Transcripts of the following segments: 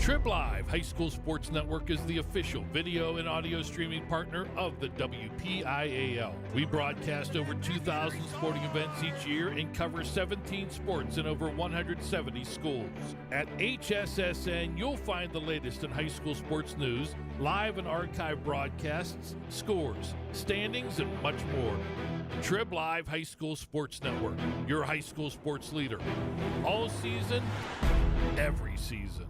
Trib Live High School Sports Network is the official video and audio streaming partner of the WPIAL. We broadcast over 2,000 sporting events each year and cover 17 sports in over 170 schools. At HSSN, you'll find the latest in high school sports news, live and archive broadcasts, scores, standings, and much more. Trib Live High School Sports Network, your high school sports leader. All season, every season.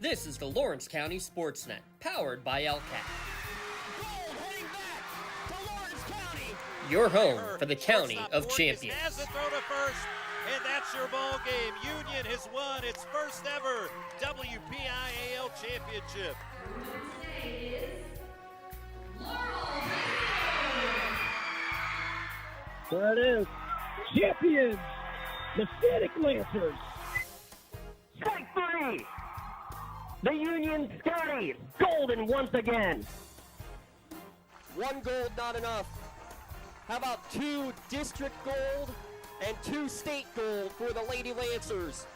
This is the Lawrence County SportsNet, powered by LCAT. Your home for the County of Champions. Has a throw to first, and that's your ball game. Union has won its first ever WPIAL championship. There it is. Champions, the Static Lancers. Strike three. The Union Scotties, golden once again. One gold, not enough. How about 2 district gold and 2 state gold for the Lady Lancers?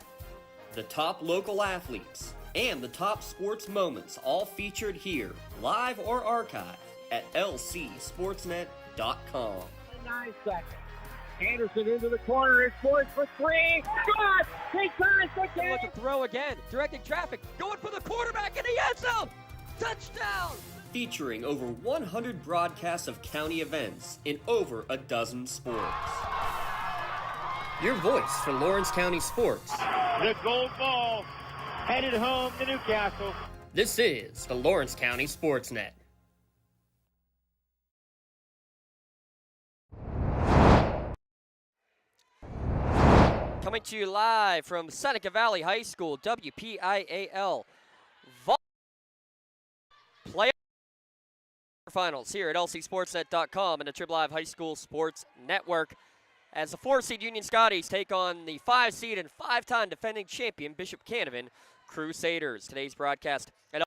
The top local athletes and the top sports moments all featured here, live or archived at lcsportsnet.com. 9 seconds. Anderson into the corner. It's poised for three. Shot! He turns the game. Look to throw again. Directing traffic. Going for the quarterback in the end zone. Touchdown! Featuring over 100 broadcasts of county events in over a dozen sports. Your voice for Lawrence County sports. The gold ball headed home to Newcastle. This is the Lawrence County SportsNet. Coming to you live from Seneca Valley High School, WPIAL Playoffs here at lcsportsnet.com and the Trib Live High School Sports Network. As the 4-seed Union Scotties take on the 5-seed and 5-time defending champion Bishop Canevin Crusaders. Today's broadcast at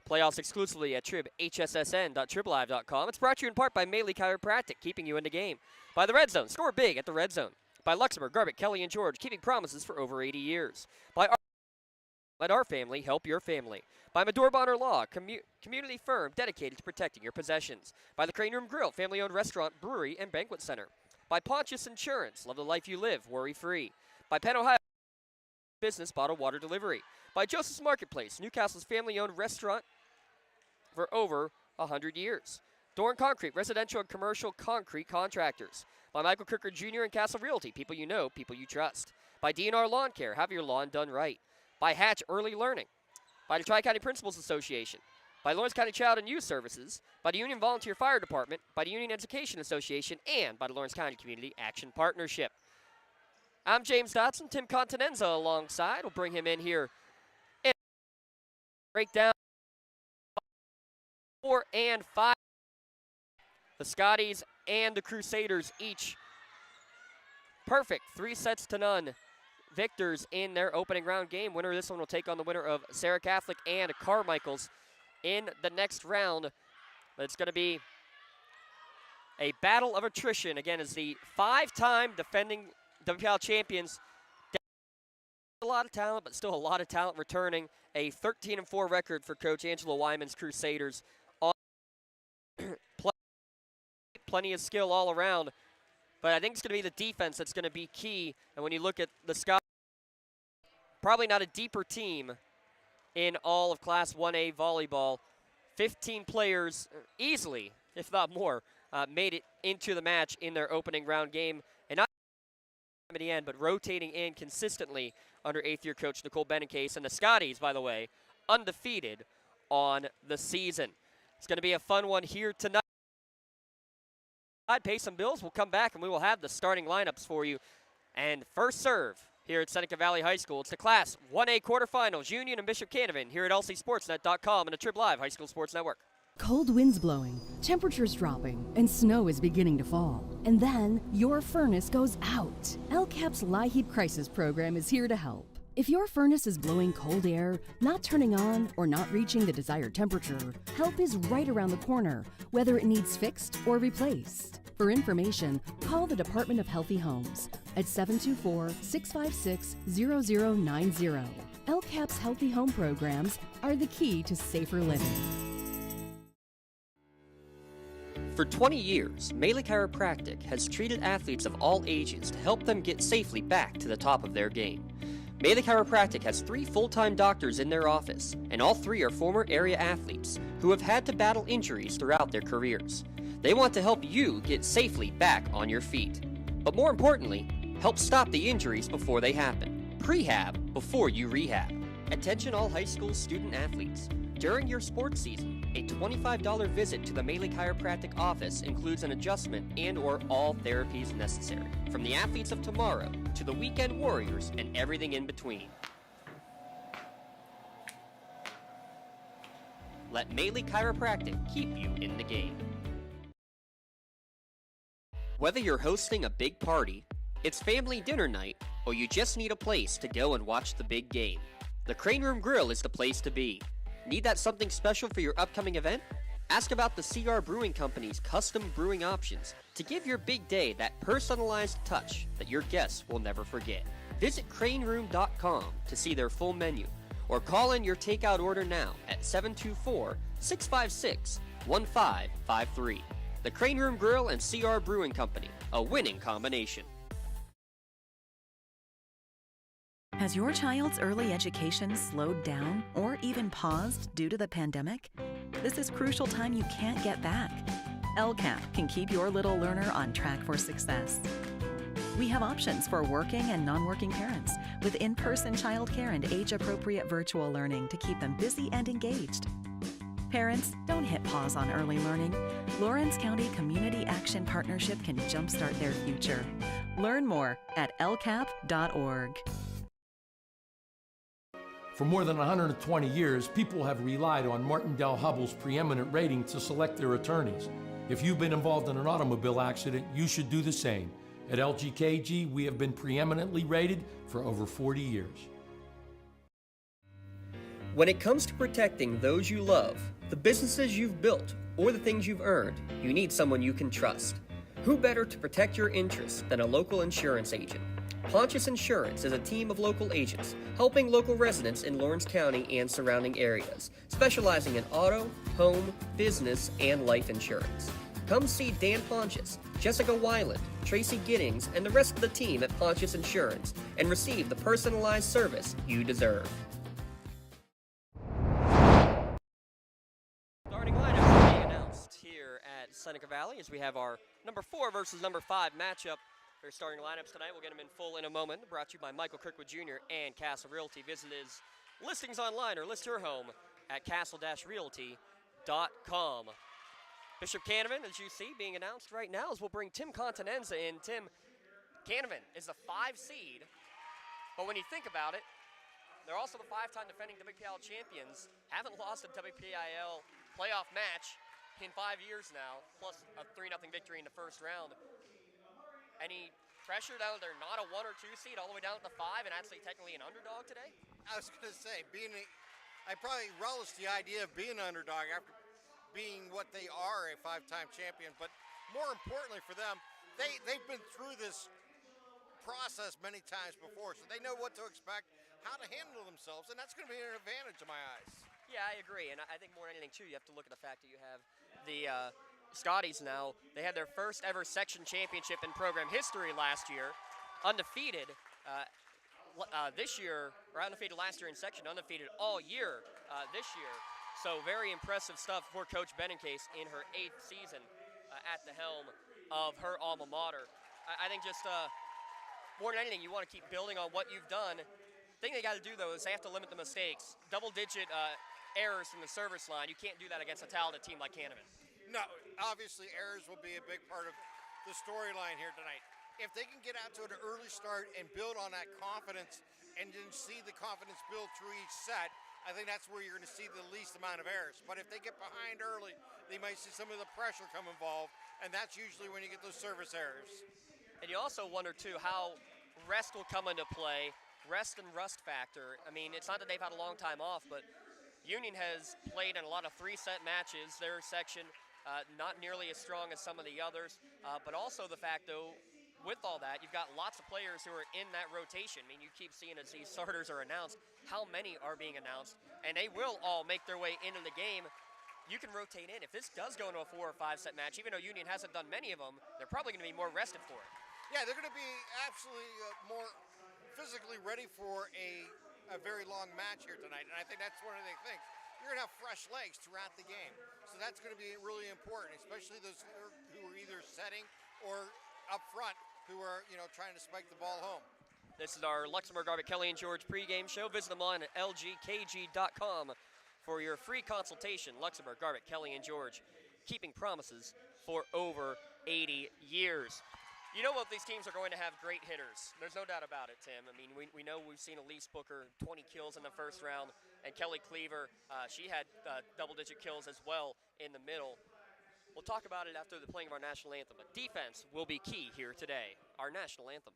playoffs exclusively at hssn.triblive.com. It's brought to you in part by Maley Chiropractic, keeping you in the game. By the Red Zone, score big at the Red Zone. By Luxembourg, Garbutt, Kelly, and George, keeping promises for over 80 years. By Let Our Family Help Your Family. By Medor Bonner Law, community firm dedicated to protecting your possessions. By the Crane Room Grill, family-owned restaurant, brewery, and banquet center. By Pontius Insurance, love the life you live, worry-free. By Penn Ohio Business Bottled Water Delivery. By Joseph's Marketplace, Newcastle's family-owned restaurant for over 100 years. Doran Concrete, residential and commercial concrete contractors. By Michael Kirker Jr. and Castle Realty, people you know, people you trust. By DNR Lawn Care, have your lawn done right. By Hatch Early Learning. By the Tri-County Principals Association. By Lawrence County Child and Youth Services. By the Union Volunteer Fire Department. By the Union Education Association. And by the Lawrence County Community Action Partnership. I'm James Dotson. Tim Continenza alongside. We'll bring him in here and break down 4 and 5. The Scotties and the Crusaders each perfect 3-0 victors in their opening round game. Winner of this one will take on the winner of Sarah Catholic and Carmichael's in the next round. But it's going to be a battle of attrition. Again, as the 5-time defending WPIAL champions. A lot of talent, but still a lot of talent returning. A 13-4 record for Coach Angela Wyman's Crusaders. Plenty of skill all around, but I think it's going to be the defense that's going to be key. And when you look at the Scotties, probably not a deeper team in all of Class 1A volleyball. 15 players easily, if not more, made it into the match in their opening round game. And not at the end, but rotating in consistently under 8th-year coach Nicole Benicase. And the Scotties, by the way, undefeated on the season. It's going to be a fun one here tonight. I'd pay some bills. We'll come back and we will have the starting lineups for you. And first serve here at Seneca Valley High School. It's the Class 1A quarterfinals, Union and Bishop Canevin here at lcsportsnet.com and the Trib Live High School Sports Network. Cold winds blowing, temperatures dropping, and snow is beginning to fall. And then your furnace goes out. LCAP's LIHEAP Crisis Program is here to help. If your furnace is blowing cold air, not turning on, or not reaching the desired temperature, help is right around the corner, whether it needs fixed or replaced. For information, call the Department of Healthy Homes at 724-656-0090. LCAP's Healthy Home programs are the key to safer living. For 20 years, Melee Chiropractic has treated athletes of all ages to help them get safely back to the top of their game. Melee Chiropractic has 3 full-time doctors in their office, and all 3 are former area athletes who have had to battle injuries throughout their careers. They want to help you get safely back on your feet. But more importantly, help stop the injuries before they happen. Prehab before you rehab. Attention all high school student athletes. During your sports season, a $25 visit to the Melee Chiropractic office includes an adjustment and/or all therapies necessary, from the athletes of tomorrow to the weekend warriors and everything in between. Let Melee Chiropractic keep you in the game. Whether you're hosting a big party, it's family dinner night, or you just need a place to go and watch the big game, the Crane Room Grill is the place to be. Need that something special for your upcoming event? Ask about the CR Brewing Company's custom brewing options to give your big day that personalized touch that your guests will never forget. Visit craneroom.com to see their full menu, or call in your takeout order now at 724-656-1553. The Crane Room Grill and CR Brewing Company, a winning combination. Has your child's early education slowed down or even paused due to the pandemic? This is crucial time you can't get back. LCAP can keep your little learner on track for success. We have options for working and non-working parents with in-person childcare and age-appropriate virtual learning to keep them busy and engaged. Parents, don't hit pause on early learning. Lawrence County Community Action Partnership can jumpstart their future. Learn more at lcap.org. For more than 120 years, people have relied on Martindale-Hubbell's preeminent rating to select their attorneys. If you've been involved in an automobile accident, you should do the same. At LGKG, we have been preeminently rated for over 40 years. When it comes to protecting those you love, the businesses you've built, or the things you've earned, you need someone you can trust. Who better to protect your interests than a local insurance agent? Pontius Insurance is a team of local agents helping local residents in Lawrence County and surrounding areas, specializing in auto, home, business, and life insurance. Come see Dan Pontius, Jessica Weiland, Tracy Giddings, and the rest of the team at Pontius Insurance and receive the personalized service you deserve. Starting lineup being announced here at Seneca Valley as we have our number 4 versus number 5 matchup. For starting lineups tonight, we'll get them in full in a moment. Brought to you by Michael Kirkwood Jr. and Castle Realty. Visit his listings online or list your home at castle-realty.com. Bishop Canevin, as you see, being announced right now as we'll bring Tim Continenza in. Tim, Canevin is the 5 seed, but when you think about it, they're also the 5-time defending WPIAL champions. Haven't lost a WPIAL playoff match in 5 years now, plus a 3-0 victory in the first round. Any pressure down they're not a 1 or 2 seed all the way down to the 5 and actually technically an underdog today? I was going to say, I probably relish the idea of being an underdog after being what they are, a 5-time champion. But more importantly for them, they've been through this process many times before, so they know what to expect, how to handle themselves, and that's going to be an advantage in my eyes. Yeah, I agree, and I think more than anything, too, you have to look at the fact that you have the Scotties now. They had their first ever section championship in program history last year, undefeated this year, or undefeated last year in section, undefeated all year this year. So very impressive stuff for Coach Beninckase in her 8th season at the helm of her alma mater. I think just more than anything, you want to keep building on what you've done. The thing they got to do, though, is they have to limit the mistakes. Double-digit errors from the service line. You can't do that against a talented team like Canevin. No, obviously errors will be a big part of the storyline here tonight. If they can get out to an early start and build on that confidence and then see the confidence build through each set, I think that's where you're going to see the least amount of errors. But if they get behind early, they might see some of the pressure come involved, and that's usually when you get those service errors. And you also wonder, too, how rest will come into play rest and rust factor, I mean, it's not that they've had a long time off, but Union has played in a lot of 3-set matches. Their section not nearly as strong as some of the others, but also the fact, though, with all that, you've got lots of players who are in that rotation. I mean, you keep seeing as these starters are announced, how many are being announced, and they will all make their way into the game. You can rotate in. If this does go into a 4- or 5-set match, even though Union hasn't done many of them, they're probably going to be more rested for it. Yeah, they're going to be absolutely more physically ready for a very long match here tonight, and I think that's one of the things. You're going to have fresh legs throughout the game, so that's going to be really important, especially those who are either setting or up front who are, trying to spike the ball home. This is our Luxembourg, Garbutt, Kelly, and George pregame show. Visit them on lgkg.com for your free consultation. Luxembourg, Garbutt, Kelly, and George, keeping promises for over 80 years. You know what, these teams are going to have great hitters. There's no doubt about it, Tim. I mean, we know we've seen Elise Booker, 20 kills in the first round, and Kelly Cleaver, she had double-digit kills as well in the middle. We'll talk about it after the playing of our national anthem, but defense will be key here today. Our national anthem.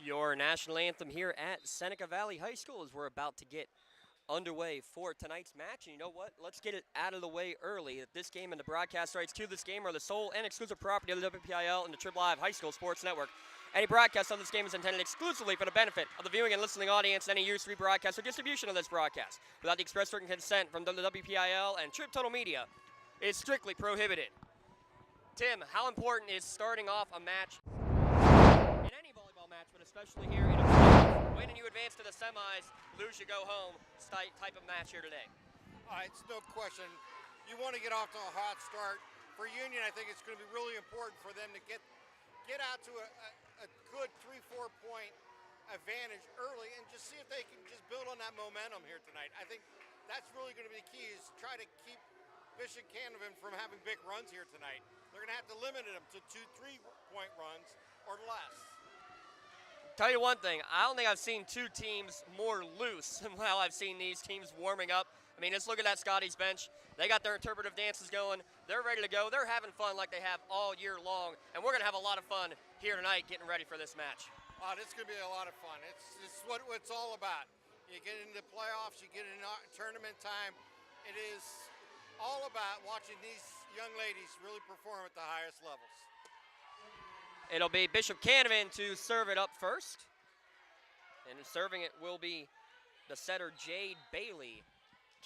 Your national anthem here at Seneca Valley High School as we're about to get underway for tonight's match. And you know what? Let's get it out of the way early. This game and the broadcast rights to this game are the sole and exclusive property of the WPIAL and the Triple Live High School Sports Network. Any broadcast on this game is intended exclusively for the benefit of the viewing and listening audience, and any use, rebroadcast, or distribution of this broadcast without the express written consent from the WPIAL and Trip Total Media is strictly prohibited. Tim, how important is starting off a match in any volleyball match, but especially here in a playoff? Win and you advance to the semis, lose you go home type of match here today? It's no question. You want to get off to a hot start. For Union, I think it's going to be really important for them to get out to a good 3-4 point advantage early and just see if they can just build on that momentum here tonight. I think that's really going to be the key, is try to keep Bishop Canevin from having big runs here tonight. They're going to have to limit them to 2-3 point runs or less. Tell you one thing, I don't think I've seen two teams more loose than while I've seen these teams warming up. I mean, let's look at that Scotties bench. They got their interpretive dances going. They're ready to go. They're having fun like they have all year long, and we're going to have a lot of fun here tonight getting ready for this match. This is going to be a lot of fun. It's what it's all about. You get into playoffs, you get in tournament time. It is all about watching these young ladies really perform at the highest levels. It'll be Bishop Canevin to serve it up first. And serving it will be the setter Jade Bailey.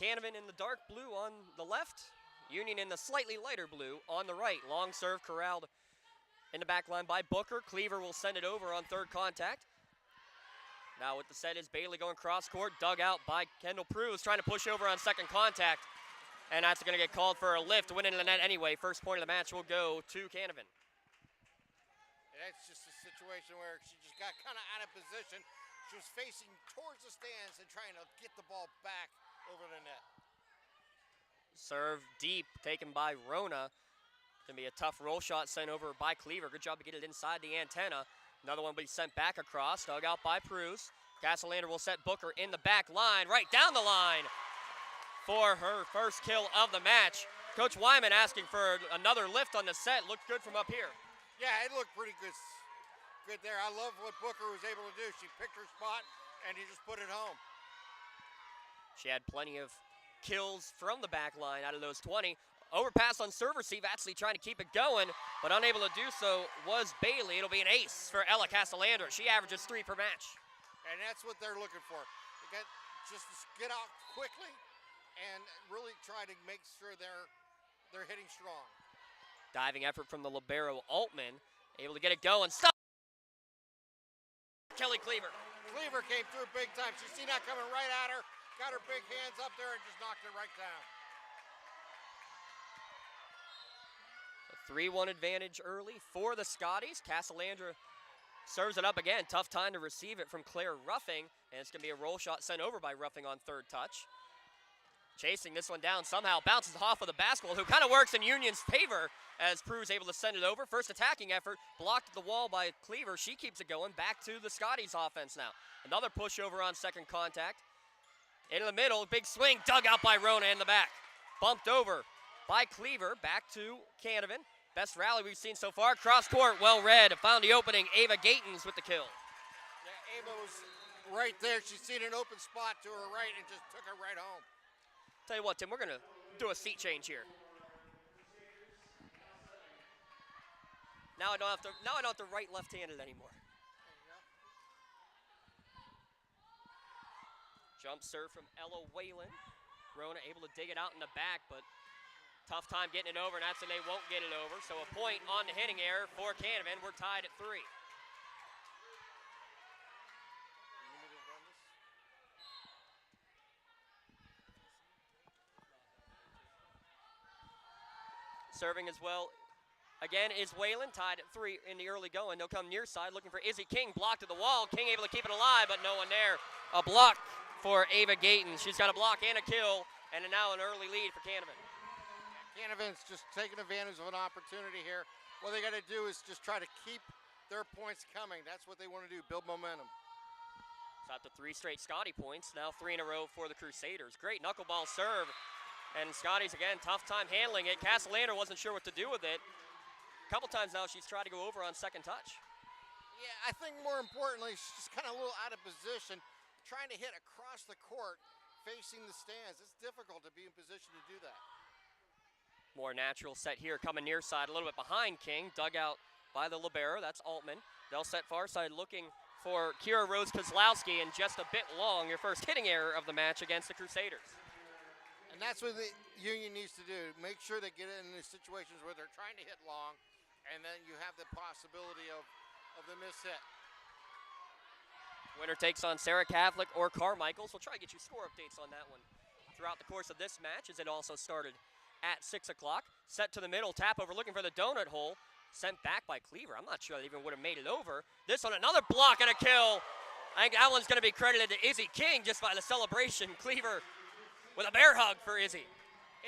Canevin in the dark blue on the left. Union in the slightly lighter blue on the right. Long serve corralled in the back line by Booker. Cleaver will send it over on third contact. Now with the set is Bailey going cross court. Dug out by Kendall Pruse, trying to push over on second contact. And that's going to get called for a lift. Winning the net anyway. First point of the match will go to Canevin. It's just a situation where she just got kind of out of position. She was facing towards the stands and trying to get the ball back over the net. Serve deep, taken by Rona. Gonna be a tough roll shot sent over by Cleaver. Good job to get it inside the antenna. Another one will be sent back across, dug out by Pruse. Castellander will set Booker in the back line, right down the line for her first kill of the match. Coach Wyman asking for another lift on the set. Looked good from up here. Yeah, it looked pretty good there. I love what Booker was able to do. She picked her spot, and he just put it home. She had plenty of kills from the back line out of those 20. Overpass on serve receive, actually trying to keep it going, but unable to do so was Bailey. It'll be an ace for Ella Castellander. She averages 3 per match. And that's what they're looking for. Just to get out quickly and really try to make sure they're hitting strong. Diving effort from the libero Altman, able to get it going. Stop! Kelly Cleaver. Cleaver came through big time. She seen that coming right at her, got her big hands up there and just knocked it right down. A 3-1 advantage early for the Scotties. Castellander serves it up again. Tough time to receive it from Claire Ruffing, and it's going to be a roll shot sent over by Ruffing on third touch. Chasing this one down somehow, bounces off of the basketball, who kind of works in Union's favor as Prue's able to send it over. First attacking effort, blocked at the wall by Cleaver. She keeps it going, back to the Scotties offense now. Another push over on second contact. Into the middle, big swing, dug out by Rona in the back. Bumped over by Cleaver, back to Canevin. Best rally we've seen so far. Cross court, well read. Found the opening. Ava Gatens with the kill. Yeah, Ava was right there. She's seen an open spot to her right and just took it right home. Tell you what, Tim, we're going to do a seat change here. Now I don't have to write left-handed anymore. Jump serve from Ella Whalen. Rona able to dig it out in the back, but tough time getting it over, and that's when they won't get it over. So a point on the hitting error for Canevin. We're tied at 3. Serving as well, again, is Whalen, tied at 3 in the early going. They'll come near side, looking for Izzy King, blocked at the wall. King able to keep it alive, but no one there. A block for Ava Gatens. She's got a block and a kill, and now an early lead for Canevin. Canavin's just taking advantage of an opportunity here. What they got to do is just try to keep their points coming. That's what they want to do, build momentum. It's out to 3 straight Scotty points, now 3 in a row for the Crusaders. Great knuckleball serve. And Scotties, again, tough time handling it. Castellander wasn't sure what to do with it. A couple times now she's tried to go over on second touch. Yeah, I think more importantly, she's just kind of a little out of position, trying to hit across the court, facing the stands. It's difficult to be in position to do that. More natural set here, coming near side, a little bit behind King. Dug out by the libero, that's Altman. They'll set far side looking for Kira Rose Kozlowski, and just a bit long, your first hitting error of the match against the Crusaders. And that's what the Union needs to do. Make sure they get in these situations where they're trying to hit long, and then you have the possibility of the miss hit. Winner takes on Sarah Catholic or Carmichaels. We'll try to get you score updates on that one throughout the course of this match, as it also started at 6 o'clock. Set to the middle, tap over, looking for the donut hole. Sent back by Cleaver. I'm not sure they even would have made it over. This one, another block and a kill. I think that one's going to be credited to Izzy King just by the celebration. Cleaver with a bear hug for Izzy.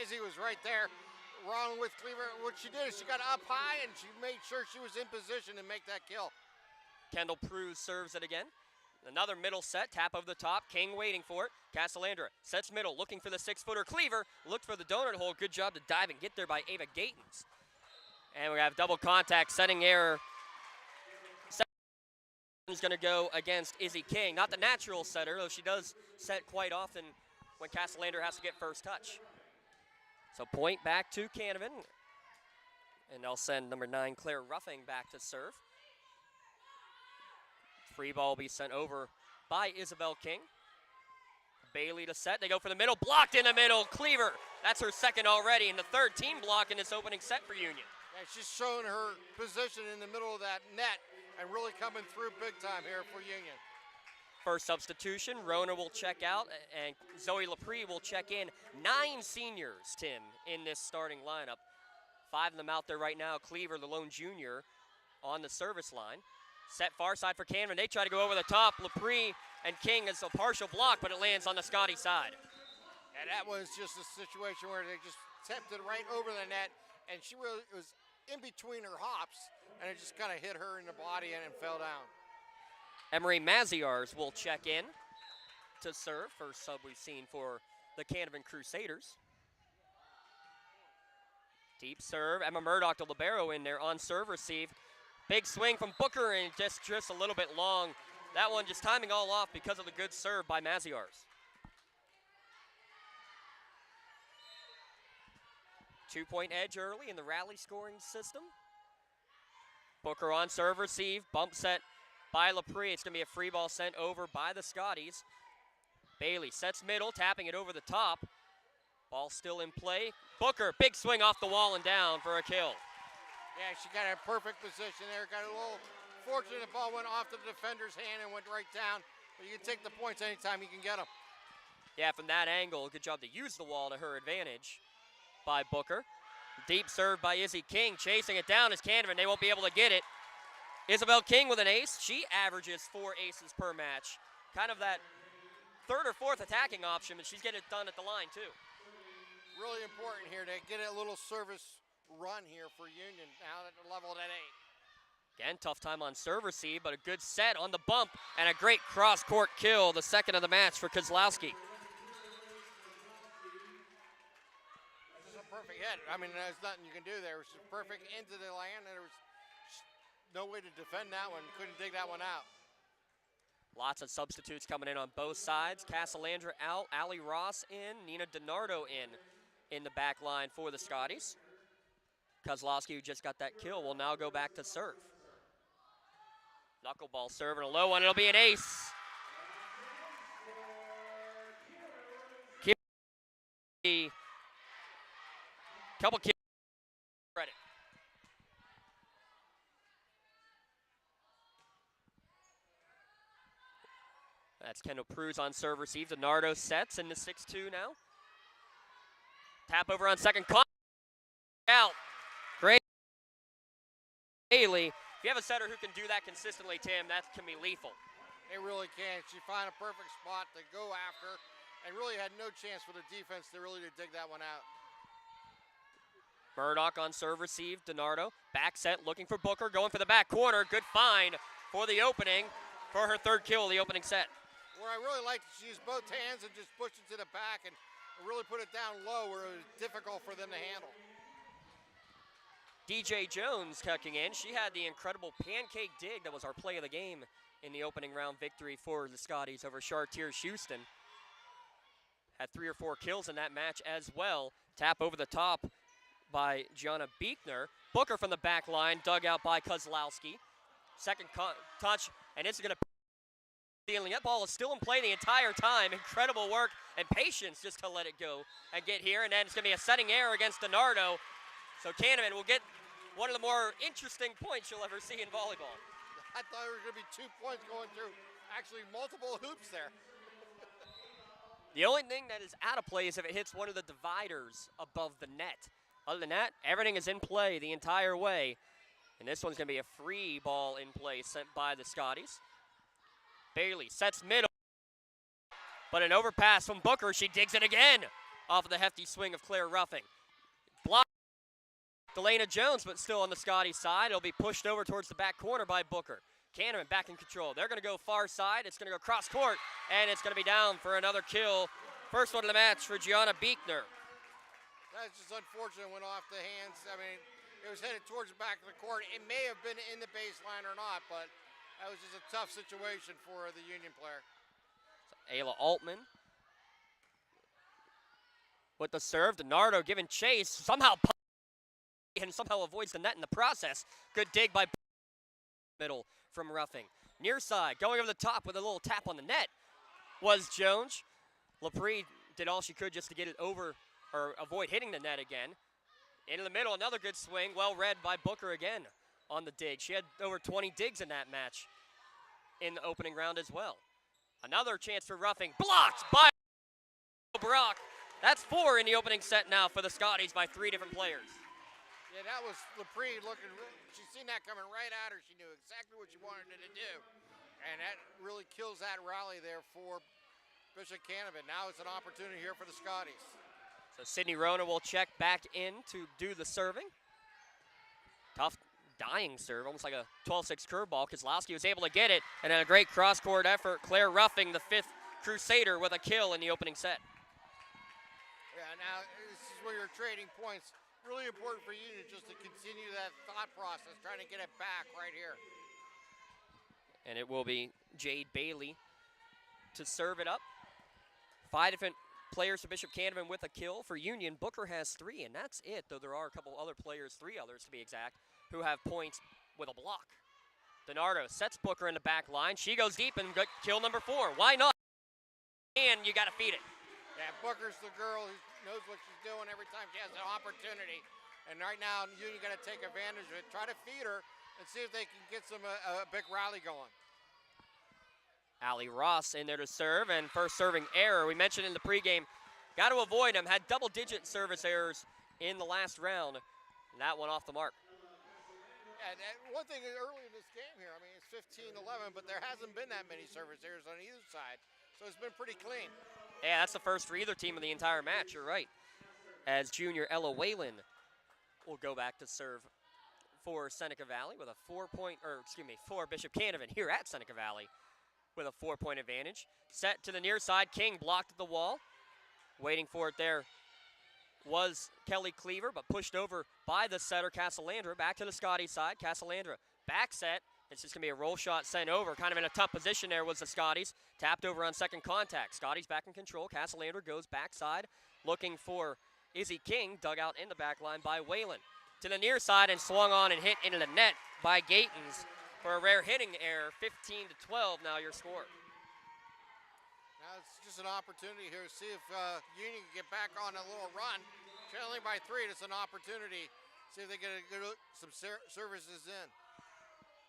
Izzy was right there, wrong with Cleaver. What she did is she got up high and she made sure she was in position to make that kill. Kendall Pruse serves it again. Another middle set, tap over the top. King waiting for it. Castellander sets middle, looking for the 6-footer. Cleaver looked for the donut hole. Good job to dive and get there by Ava Gatens. And we have double contact, setting error. Is going to go against Izzy King. Not the natural setter, though she does set quite often when Castellander has to get first touch. So point back to Canevin. And they'll send number 9, Claire Ruffing, back to serve. Free ball will be sent over by Isabel King. Bailey to set. They go for the middle. Blocked in the middle. Cleaver. That's her second already, and the third team block in this opening set for Union. And she's showing her position in the middle of that net and really coming through big time here for Union. First substitution, Rona will check out, and Zoe Laprie will check in. 9 seniors, Tim, in this starting lineup. 5 of them out there right now. Cleaver, the lone junior, on the service line. Set far side for Canevin. They try to go over the top. Laprie and King is a partial block, but it lands on the Scotty side. And that was just a situation where they just tipped it right over the net, and she was in between her hops, and it just kind of hit her in the body and fell down. Emery Maziars will check in to serve. First sub we've seen for the Canevin Crusaders. Deep serve. Emma Murdoch, the libero, in there on serve receive. Big swing from Booker and just drifts a little bit long. That one just timing all off because of the good serve by Maziarz. 2-point edge early in the rally scoring system. Booker on serve receive. Bump set by Laprie. It's going to be a free ball sent over by the Scotties. Bailey sets middle, tapping it over the top. Ball still in play. Booker, big swing off the wall and down for a kill. Yeah, she got a perfect position there. Got a little fortunate the ball went off the defender's hand and went right down. But you can take the points anytime you can get them. Yeah, from that angle, good job to use the wall to her advantage by Booker. Deep serve by Izzy King. Chasing it down is Canevin. They won't be able to get it. Isabel King with an ace. She averages 4 aces per match. Kind of that third or fourth attacking option, but she's getting it done at the line too. Really important here to get a little service run here for Union now that they're leveled at 8. Again, tough time on serve receive, but a good set on the bump and a great cross-court kill, the second of the match for Kozlowski. This is a perfect hit. I mean, there's nothing you can do there. It was perfect into the land, and there was no way to defend that one. Couldn't dig that one out. Lots of substitutes coming in on both sides. Casalandra out, Allie Ross in, Nina DiNardo in the back line for the Scotties. Kozlowski, who just got that kill, will now go back to serve. Knuckleball serve and a low one. It'll be an ace. Couple kills. Credit. That's Kendall Pruz on serve receive. DiNardo sets in the 6-2 now. Tap over on second. Out. Great. Haley. If you have a setter who can do that consistently, Tim, that can be lethal. They really can. She found a perfect spot to go after and really had no chance for the defense to really dig that one out. Murdoch on serve receive. DiNardo. Back set looking for Booker. Going for the back corner. Good find for the opening for her third kill of the opening set. Where I really liked it, she used both hands and just pushed it to the back and really put it down low where it was difficult for them to handle. DJ Jones tucking in. She had the incredible pancake dig that was our play of the game in the opening round victory for the Scotties over Chartiers Houston. Had 3 or 4 kills in that match as well. Tap over the top by Gianna Beekner. Booker from the back line, dug out by Kozlowski. Second touch, and it's going to stealing. That ball is still in play the entire time. Incredible work and patience just to let it go and get here. And then it's going to be a setting error against DiNardo. So Canevin will get one of the more interesting points you'll ever see in volleyball. I thought there was going to be 2 points going through actually multiple hoops there. The only thing that is out of play is if it hits one of the dividers above the net. Other than that, everything is in play the entire way. And this one's going to be a free ball in play sent by the Scotties. Bailey sets middle, but an overpass from Booker. She digs it again off of the hefty swing of Claire Ruffing. Blocked Delana Jones, but still on the Scotties side. It'll be pushed over towards the back corner by Booker. Canevin back in control. They're going to go far side. It's going to go cross court, and it's going to be down for another kill. First one of the match for Gianna Beekner. That's just unfortunate. Went off the hands. I mean, it was headed towards the back of the court. It may have been in the baseline or not, but that was just a tough situation for the Union player. So Ayla Altman with the serve. DiNardo giving chase. Somehow avoids the net in the process. Good dig by middle from Ruffing. Near side, going over the top with a little tap on the net was Jones. Laprie did all she could just to get it over or avoid hitting the net again. Into the middle, another good swing. Well read by Booker again on the dig. She had over 20 digs in that match in the opening round as well. Another chance for Ruffing. Blocked by Brock. That's 4 in the opening set now for the Scotties by 3 different players. Yeah, that was Laprie looking. She's seen that coming right at her. She knew exactly what she wanted it to do. And that really kills that rally there for Bishop Canevin. Now it's an opportunity here for the Scotties. So Sydney Rona will check back in to do the serving. Tough dying serve, almost like a 12-6 curveball. Kozlowski was able to get it, and then a great cross-court effort. Claire Ruffing, the 5th Crusader, with a kill in the opening set. Yeah, now this is where you're trading points. really important for Union just to continue that thought process, trying to get it back right here. And it will be Jade Bailey to serve it up. 5 different players for Bishop Canevin with a kill. For Union, Booker has 3, and that's it, though there are a couple other players, 3 others to be exact, who have points with a block. DiNardo sets Booker in the back line. She goes deep and got kill number 4. Why not? And you got to feed it. Yeah, Booker's the girl who knows what she's doing every time she has an opportunity. And right now, Union got to take advantage of it. Try to feed her and see if they can get a big rally going. Allie Ross in there to serve, and first serving error. We mentioned in the pregame, got to avoid them. Had double-digit service errors in the last round, and that one off the mark. And one thing early in this game here, I mean, it's 15-11, but there hasn't been that many service errors on either side, so it's been pretty clean. Yeah, that's the first for either team in the entire match, you're right. As junior Ella Whalen will go back to serve for Seneca Valley with a for Bishop Canevin here at Seneca Valley with a 4-point advantage. Set to the near side, King blocked at the wall. Waiting for it there was Kelly Cleaver, but pushed over by the setter, Casalandra. Back to the Scotties side, Casalandra back set. It's just gonna be a roll shot sent over. Kind of in a tough position there was the Scotties. Tapped over on second contact. Scotties back in control. Casalandra goes backside, looking for Izzy King, dug out in the back line by Whalen. To the near side and swung on and hit into the net by Gatens for a rare hitting error. 15-12 now your score. Now it's just an opportunity here to see if Union can get back on a little run. Trailing by 3, it's an opportunity. See if they get some services in.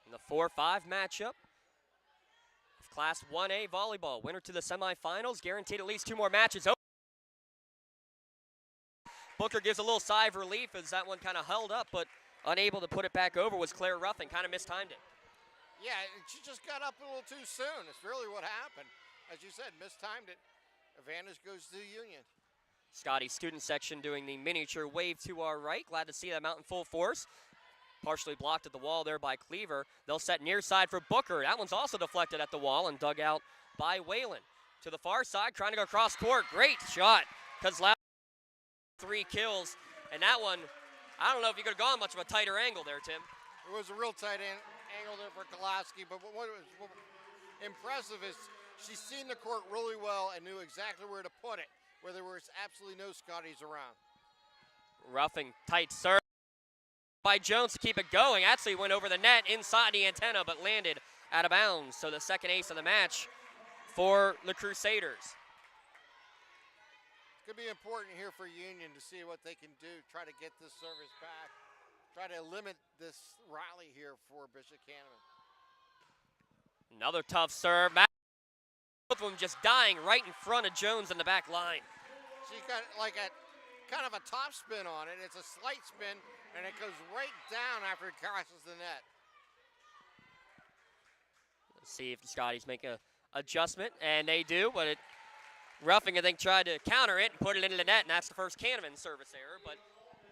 In the 4-5 matchup of Class 1A volleyball. Winner to the semifinals, guaranteed at least 2 more matches. Booker gives a little sigh of relief as that one kind of held up, but unable to put it back over was Claire Ruffin. Kind of mistimed it. Yeah, she just got up a little too soon. It's really what happened. As you said, mistimed it. Advantage goes to Union. Scotty student section doing the miniature wave to our right. Glad to see them out in full force. Partially blocked at the wall there by Cleaver. They'll set near side for Booker. That one's also deflected at the wall and dug out by Whalen. To the far side, trying to go across court. Great shot. Kozlowski 3 kills. And that one, I don't know if you could have gone much of a tighter angle there, Tim. It was a real tight angle there for Kozlowski, but what was impressive is she's seen the court really well and knew exactly where to put it, where there was absolutely no Scotties around. Roughing tight serve by Jones to keep it going. Actually went over the net inside the antenna, but landed out of bounds. So the second ace of the match for the Crusaders. It's going to be important here for Union to see what they can do, try to get this service back, try to limit this rally here for Bishop Canevin. Another tough serve. Both of them just dying right in front of Jones in the back line. She got like a kind of a top spin on it. It's a slight spin, and it goes right down after it crosses the net. Let's see if the Scotties make a adjustment, and they do, but Ruffing, I think, tried to counter it and put it into the net, and that's the first Canevin service error, but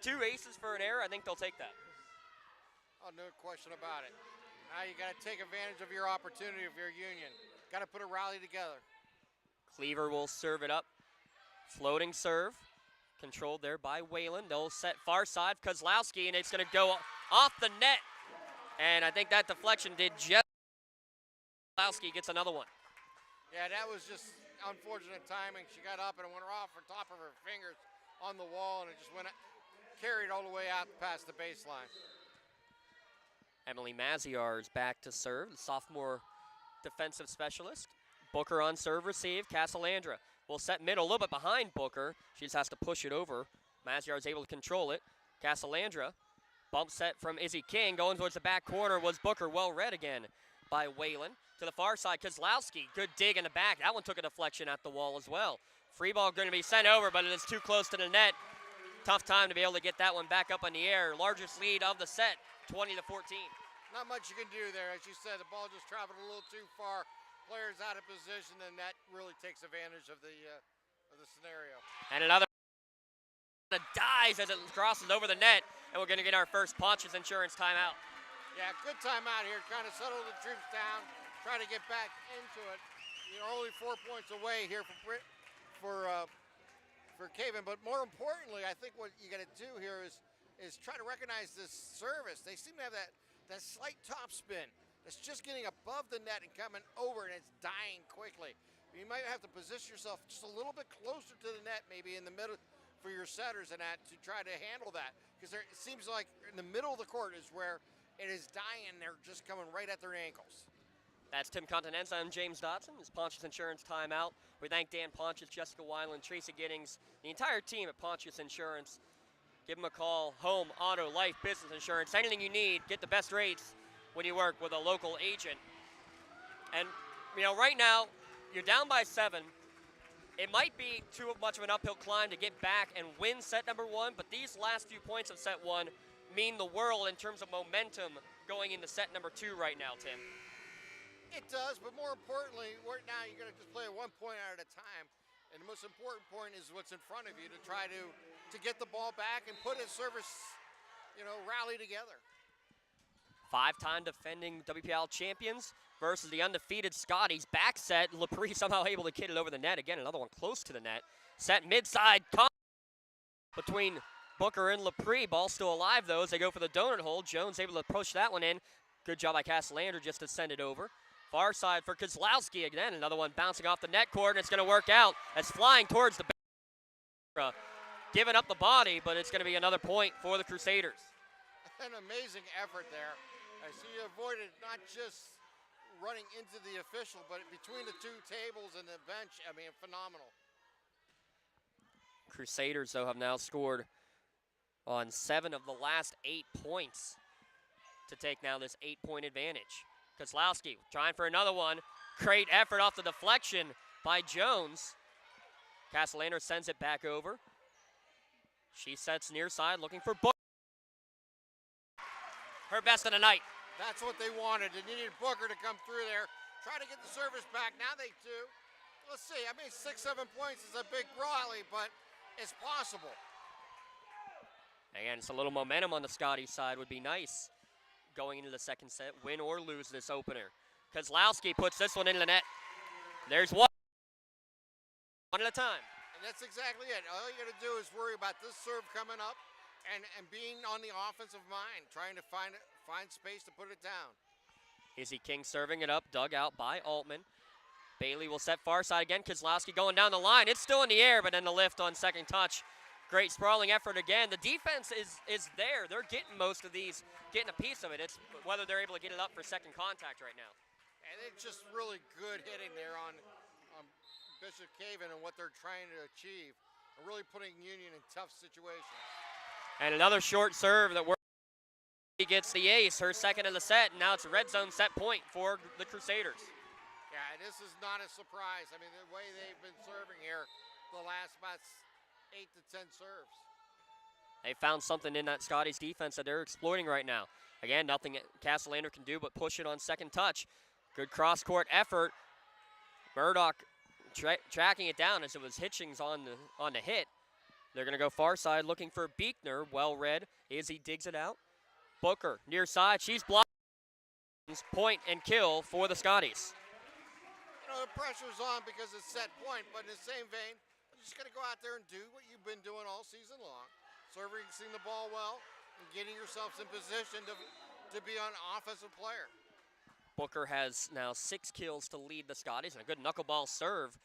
2 aces for an error. I think they'll take that. Oh, no question about it. Now you got to take advantage of your opportunity if you're Union. Got to put a rally together. Cleaver will serve it up. Floating serve. Controlled there by Whalen. They'll set far side, Kozlowski, and it's going to go off the net. And I think that deflection did just. Kozlowski gets another one. Yeah, that was just unfortunate timing. She got up and it went off the top of her fingers on the wall, and it just went carried all the way out past the baseline. Emily Maziar is back to serve, the sophomore defensive specialist. Booker on serve receive. Casalandra will set middle, a little bit behind Booker. She just has to push it over. Maziar is able to control it. Casalandra, bump set from Izzy King. Going towards the back corner was Booker, well read again by Whalen. To the far side, Kozlowski, good dig in the back. That one took a deflection at the wall as well. Free ball going to be sent over, but it is too close to the net. Tough time to be able to get that one back up in the air. Largest lead of the set, 20-14. Not much you can do there. As you said, the ball just traveled a little too far. Players out of position, and that really takes advantage of the scenario. And another dives as it crosses over the net, and we're going to get our first Ponch's Insurance timeout. Yeah, good timeout here. Kind of settle the troops down, try to get back into it. You're only 4 points away here for Canevin, but more importantly, I think what you got to do here is is try to recognize this service. They seem to have that slight top spin that's just getting above the net and coming over, and it's dying quickly. You might have to position yourself just a little bit closer to the net, maybe in the middle for your setters and that, to try to handle that, because it seems like in the middle of the court is where it is dying, and they're just coming right at their ankles. That's Tim Continenza. I'm James Dotson. This is Pontius Insurance timeout. We thank Dan Pontius, Jessica Weiland, Tracy Giddings, the entire team at Pontius Insurance. Give them a call. Home, auto, life, business insurance, anything you need. Get the best rates when you work with a local agent. And, you know, right now, you're down by 7. It might be too much of an uphill climb to get back and win set number 1, but these last few points of set 1 mean the world in terms of momentum going into set number 2 right now, Tim. It does, but more importantly, right now you're going to just play 1 point at a time. And the most important point is what's in front of you, to try to get the ball back and put a service, rally together. 5-time defending WPIAL champions versus the undefeated Scotties. Back set, Laprie somehow able to get it over the net. Again, another one close to the net. Set mid-side between Booker and Laprie. Ball still alive, though, as they go for the donut hole. Jones able to push that one in. Good job by Castellander just to send it over. Far side for Kozlowski again. Another one bouncing off the net cord, and it's going to work out. As flying towards the back. Giving up the body, but it's going to be another point for the Crusaders. An amazing effort there. I see you avoided not just running into the official, but between the 2 tables and the bench. I mean, phenomenal. Crusaders, though, have now scored on 7 of the last 8 points to take now this 8-point advantage. Kozlowski trying for another one. Great effort off the deflection by Jones. Castellander sends it back over. She sets near side looking for Booker. Her best of the night. That's what they wanted. They needed Booker to come through there, try to get the service back. Now they do. Let's see. I mean, 6-7 points is a big rally, but it's possible. Again, it's a little momentum on the Scotties side would be nice going into the second set, win or lose this opener. Kozlowski puts this one in the net. There's one at a time. And that's exactly it. All you got to do is worry about this serve coming up and being on the offensive mind, trying to find space to put it down. Izzy King serving it up, dug out by Altman. Bailey will set far side again. Kozlowski going down the line. It's still in the air, but then the lift on second touch. Great sprawling effort again. The defense is there. They're getting most of these, getting a piece of it. It's whether they're able to get it up for second contact right now. And it's just really good hitting there on Bishop Canevin and what they're trying to achieve. And really putting Union in tough situations. And another short serve that works. He gets the ace, her second of the set, and now it's a red zone set point for the Crusaders. Yeah, this is not a surprise. I mean, the way they've been serving here the last about 8 to 10 serves. They found something in that Scotties defense that they're exploiting right now. Again, nothing Castellander can do but push it on second touch. Good cross-court effort. Murdoch tracking it down as it was Hitchings on the hit. They're going to go far side looking for Beekner. Well read. Izzy digs it out. Booker near side. She's blocked. Point and kill for the Scotties. The pressure's on because it's set point, but in the same vein, you just got to go out there and do what you've been doing all season long. Servicing the ball well and getting yourselves in position to be an offensive player. Booker has now 6 kills to lead the Scotties, and a good knuckleball serve.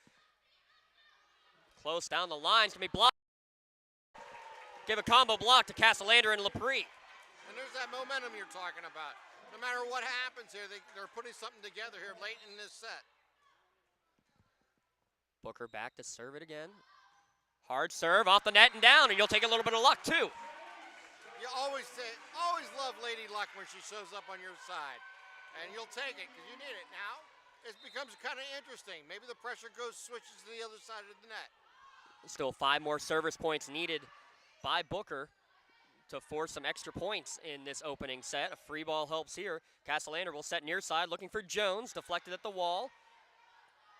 Close down the line. It's going to be blocked. Give a combo block to Castellander and Laprie. And there's that momentum you're talking about. No matter what happens here, they're putting something together here late in this set. Booker back to serve it again. Hard serve off the net and down, and you'll take a little bit of luck too. You always love Lady Luck when she shows up on your side. And you'll take it because you need it. Now, it becomes kind of interesting. Maybe the pressure switches to the other side of the net. Still 5 more service points needed by Booker to force some extra points in this opening set. A free ball helps here. Castellander will set near side, looking for Jones, deflected at the wall.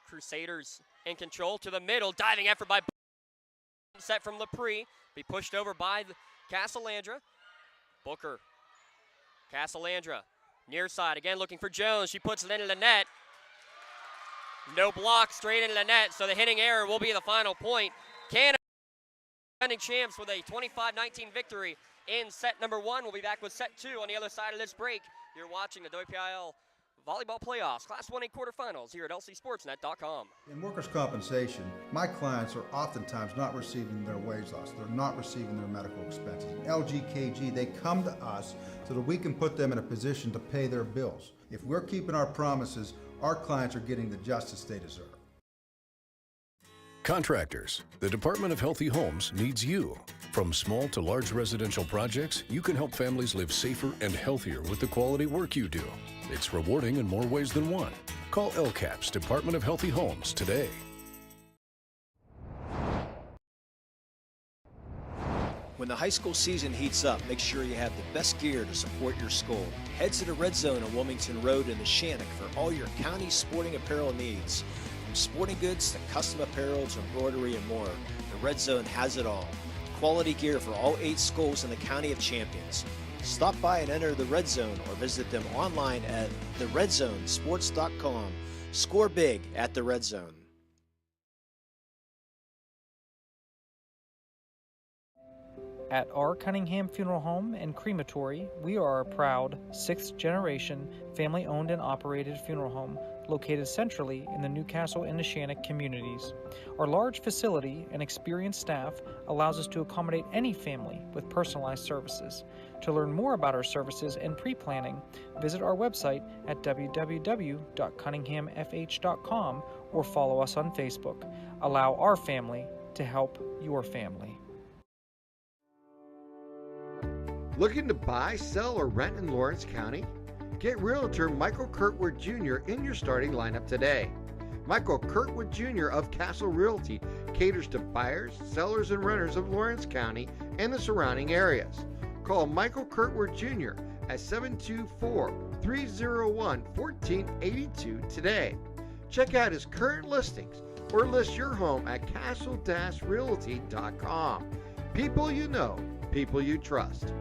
Crusaders in control to the middle. Diving effort by Booker. Set from Laprie. Be pushed over by Castellander. Booker. Castellander. Near side again looking for Jones. She puts it into the net. No block, straight into the net. So the hitting error will be the final point. Canevin, defending champs with a 25-19 victory in set number 1. We'll be back with set 2 on the other side of this break. You're watching the WPIAL Volleyball Playoffs, Class 1A quarterfinals here at lcsportsnet.com. In workers' compensation, my clients are oftentimes not receiving their wage loss. They're not receiving their medical expenses. LGKG, they come to us so that we can put them in a position to pay their bills. If we're keeping our promises, our clients are getting the justice they deserve. Contractors, the Department of Healthy Homes needs you. From small to large residential projects, you can help families live safer and healthier with the quality work you do. It's rewarding in more ways than one. Call LCAP's Department of Healthy Homes today. When the high school season heats up, make sure you have the best gear to support your school. Head to the Red Zone on Wilmington Road in the Shannock for all your county sporting apparel needs. From sporting goods to custom apparels, embroidery, and more, the Red Zone has it all. Quality gear for all 8 schools in the County of Champions. Stop by and enter the Red Zone or visit them online at theredzonesports.com. Score big at the Red Zone. At our Cunningham Funeral Home and Crematory, we are a proud 6th-generation, family-owned and operated funeral home located centrally in the Newcastle and Neshannock communities. Our large facility and experienced staff allows us to accommodate any family with personalized services. To learn more about our services and pre-planning, visit our website at www.cunninghamfh.com or follow us on Facebook. Allow our family to help your family. Looking to buy, sell, or rent in Lawrence County? Get Realtor Michael Kurtwood Jr. in your starting lineup today. Michael Kurtwood Jr. of Castle Realty caters to buyers, sellers, and renters of Lawrence County and the surrounding areas. Call Michael Kurtwood Jr. at 724-301-1482 today. Check out his current listings or list your home at castle-realty.com. People you know, people you trust.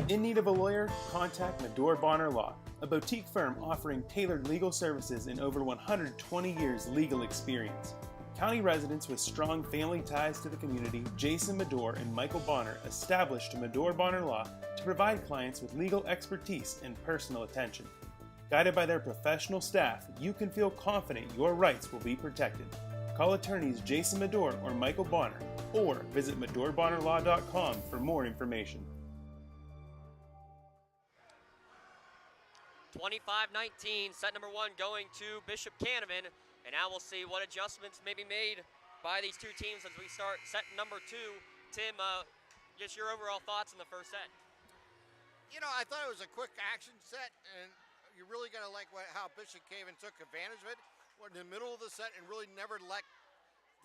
In need of a lawyer? Contact Medore Bonner Law, a boutique firm offering tailored legal services and over 120 years legal experience. County residents with strong family ties to the community, Jason Medore and Michael Bonner established Medore Bonner Law to provide clients with legal expertise and personal attention. Guided by their professional staff, you can feel confident your rights will be protected. Call attorneys Jason Medore or Michael Bonner, or visit MedoreBonnerLaw.com for more information. 25-19, set number 1 going to Bishop Canevin, and now we'll see what adjustments may be made by these two teams as we start set number 2. Tim, just your overall thoughts in the first set. You know, I thought it was a quick action set, and you really got to like how Bishop Canevin took advantage of it in the middle of the set and really never let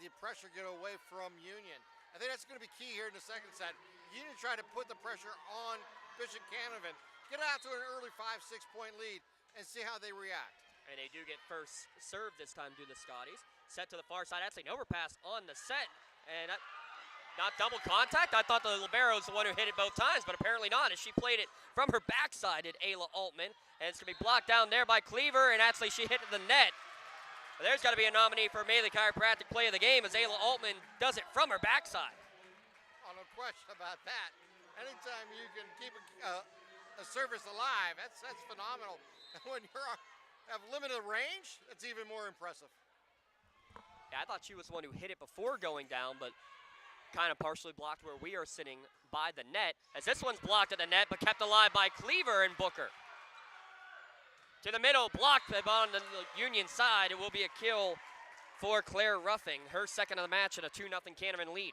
the pressure get away from Union. I think that's going to be key here in the second set. Union tried to put the pressure on Bishop Canevin, get out to an early 5-6 point lead, and see how they react. And they do get first serve this time, do the Scotties. Set to the far side, actually an overpass on the set, and not double contact. I thought the libero was the one who hit it both times, but apparently not, as she played it from her backside at Ayla Altman, and it's going to be blocked down there by Cleaver, and actually she hit the net. But there's got to be a nominee for Maley Chiropractic Play of the Game as Ayla Altman does it from her backside. Oh, no question about that. Anytime you can keep a service alive, that's phenomenal. When you have limited range, it's even more impressive. Yeah, I thought she was the one who hit it before going down, but kind of partially blocked where we are sitting by the net, as this one's blocked at the net, but kept alive by Cleaver and Booker. To the middle, blocked on the Union side. It will be a kill for Claire Ruffing, her second of the match, and a 2-0 Canevin lead.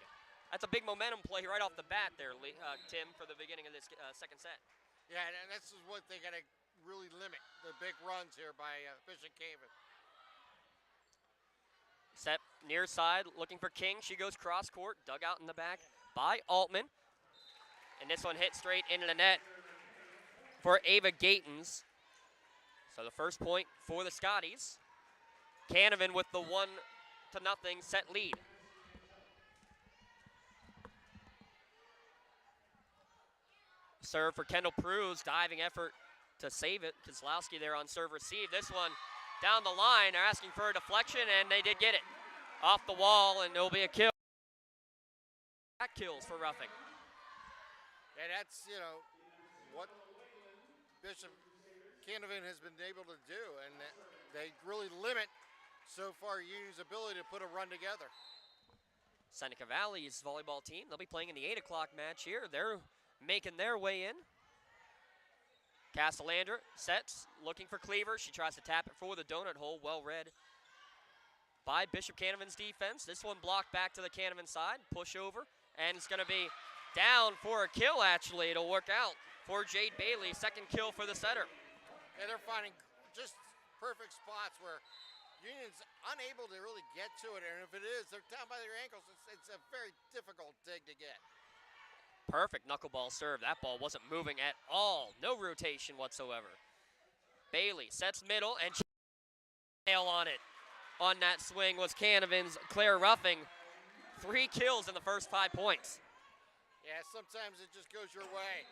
That's a big momentum play right off the bat there, Tim, for the beginning of this second set. Yeah, and this is what they got to really limit, the big runs here by Bishop Canevin. Set near side, looking for King. She goes cross court, dug out in the back by Altman. And this one hit straight into the net for Ava Gatens. So the first point for the Scotties. Canevin with the 1-0 set lead. Serve for Kendall Pruse, diving effort to save it. Kozlowski there on serve receive. This one down the line, they're asking for a deflection, and they did get it. Off the wall, and it'll be a kill. kills for roughing. And that's, you know, what Bishop Canevin has been able to do, and they really limit so far Union's ability to put a run together. Seneca Valley's volleyball team, they'll be playing in the 8 o'clock match here. They're making their way in. Castellander sets, looking for Cleaver. She tries to tap it for the donut hole. Well read by Bishop Canevin's defense. This one blocked back to the Canevin side. Push over, and it's going to be down for a kill, actually. It'll work out for Jade Bailey. Second kill for the setter. And they're finding just perfect spots where Union's unable to really get to it, and if it is, they're down by their ankles. It's a very difficult dig to get. Perfect knuckleball serve. That ball wasn't moving at all. No rotation whatsoever. Bailey sets middle, and nail on it. On that swing was Canevin's Claire Ruffing. 3 kills in the first 5 points. Yeah, sometimes it just goes your way.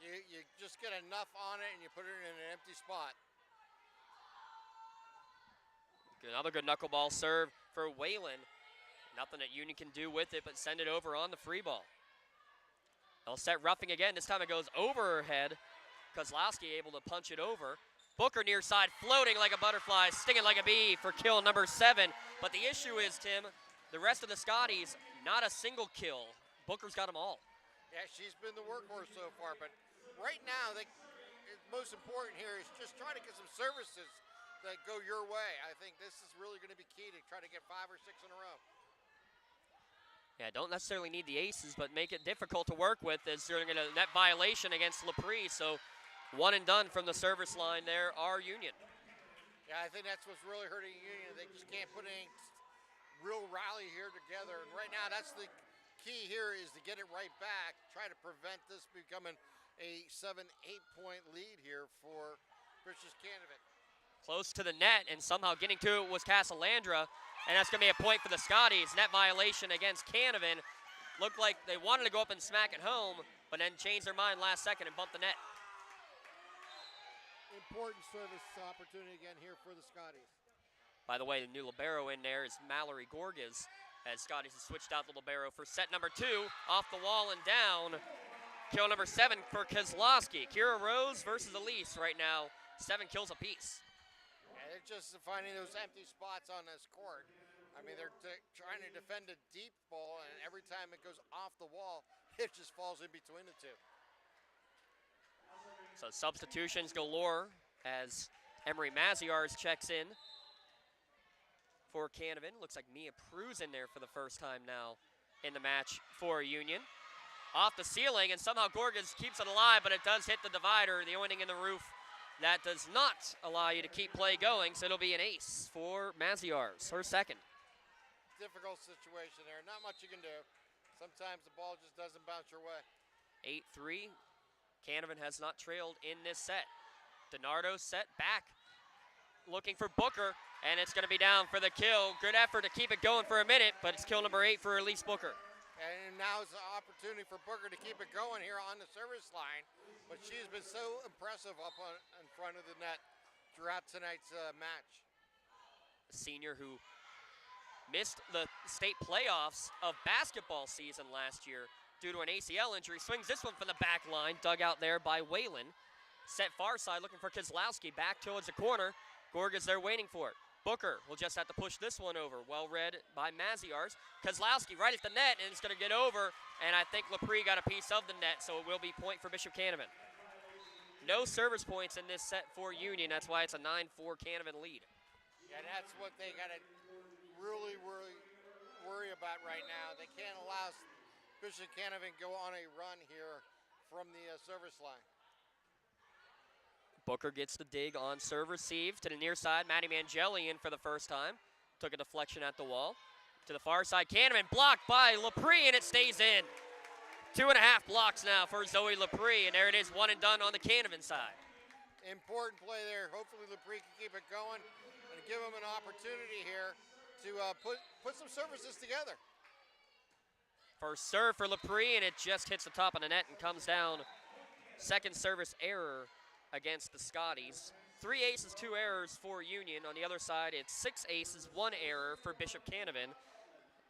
You just get enough on it, and you put it in an empty spot. Another good knuckleball serve for Whalen. Nothing that Union can do with it but send it over on the free ball. They'll set roughing again. This time it goes over her head. Kozlowski able to punch it over. Booker near side, floating like a butterfly, stinging like a bee for kill number 7. But the issue is, Tim, the rest of the Scotties, not a single kill. Booker's got them all. Yeah, she's been the workhorse so far, but right now, most important here is just trying to get some services that go your way. I think this is really going to be key to try to get 5 or 6 in a row. Yeah, don't necessarily need the aces, but make it difficult to work with as they're going to net violation against LaPree. So 1 and done from the service line there are Union. Yeah, I think that's what's really hurting Union. They just can't put any real rally here together. And right now, that's the key here is to get it right back, try to prevent this becoming a 7-8 point lead here for Bishop Canevin. Close to the net, and somehow getting to it was Casalandra, and that's going to be a point for the Scotties. Net violation against Canevin. Looked like they wanted to go up and smack it home, but then changed their mind last second and bumped the net. Important service opportunity again here for the Scotties. By the way, the new libero in there is Mallory Gorgas, as Scotties has switched out the libero for set number 2. Off the wall and down. Kill number 7 for Kozlowski. Kira Rose versus Elise right now. 7 kills apiece. Yeah, they're just finding those empty spots on this court. I mean, they're trying to defend a deep ball, and every time it goes off the wall, it just falls in between the two. So substitutions galore as Emery Maziarz checks in for Canevin. Looks like Mia Prue's in there for the first time now in the match for Union. Off the ceiling, and somehow Gorgas keeps it alive, but it does hit the divider, the opening in the roof. That does not allow you to keep play going, so it'll be an ace for Maziarz, her second. Difficult situation there. Not much you can do. Sometimes the ball just doesn't bounce your way. 8-3. Canevin has not trailed in this set. DiNardo set back, looking for Booker, and it's going to be down for the kill. Good effort to keep it going for a minute, but it's kill number 8 for Elise Booker. And now is the opportunity for Booker to keep it going here on the service line. But she's been so impressive up in front of the net throughout tonight's match. A senior who missed the state playoffs of basketball season last year due to an ACL injury. Swings this one from the back line, dug out there by Whalen. Set far side, looking for Kozlowski, back towards the corner. Gorgas there waiting for it. Booker will just have to push this one over. Well read by Maziarz. Kozlowski right at the net, and it's going to get over. And I think LaPree got a piece of the net, so it will be point for Bishop Canevin. No service points in this set for Union. That's why it's a 9-4 Canevin lead. Yeah, that's what they got to really worry about right now. They can't allow Bishop Canevin go on a run here from the service line. Booker gets the dig on serve receive to the near side. Maddie Mangeli in for the first time. Took a deflection at the wall. To the far side, Canevin blocked by LaPree, and it stays in. 2.5 blocks now for Zoe LaPree, and there it is, 1 and done on the Canevin side. Important play there. Hopefully LaPree can keep it going and give him an opportunity here to put some services together. First serve for LaPree, and it just hits the top of the net and comes down. Second service error against the Scotties. 3 aces, 2 errors for Union. On the other side, it's 6 aces, 1 error for Bishop Canevin,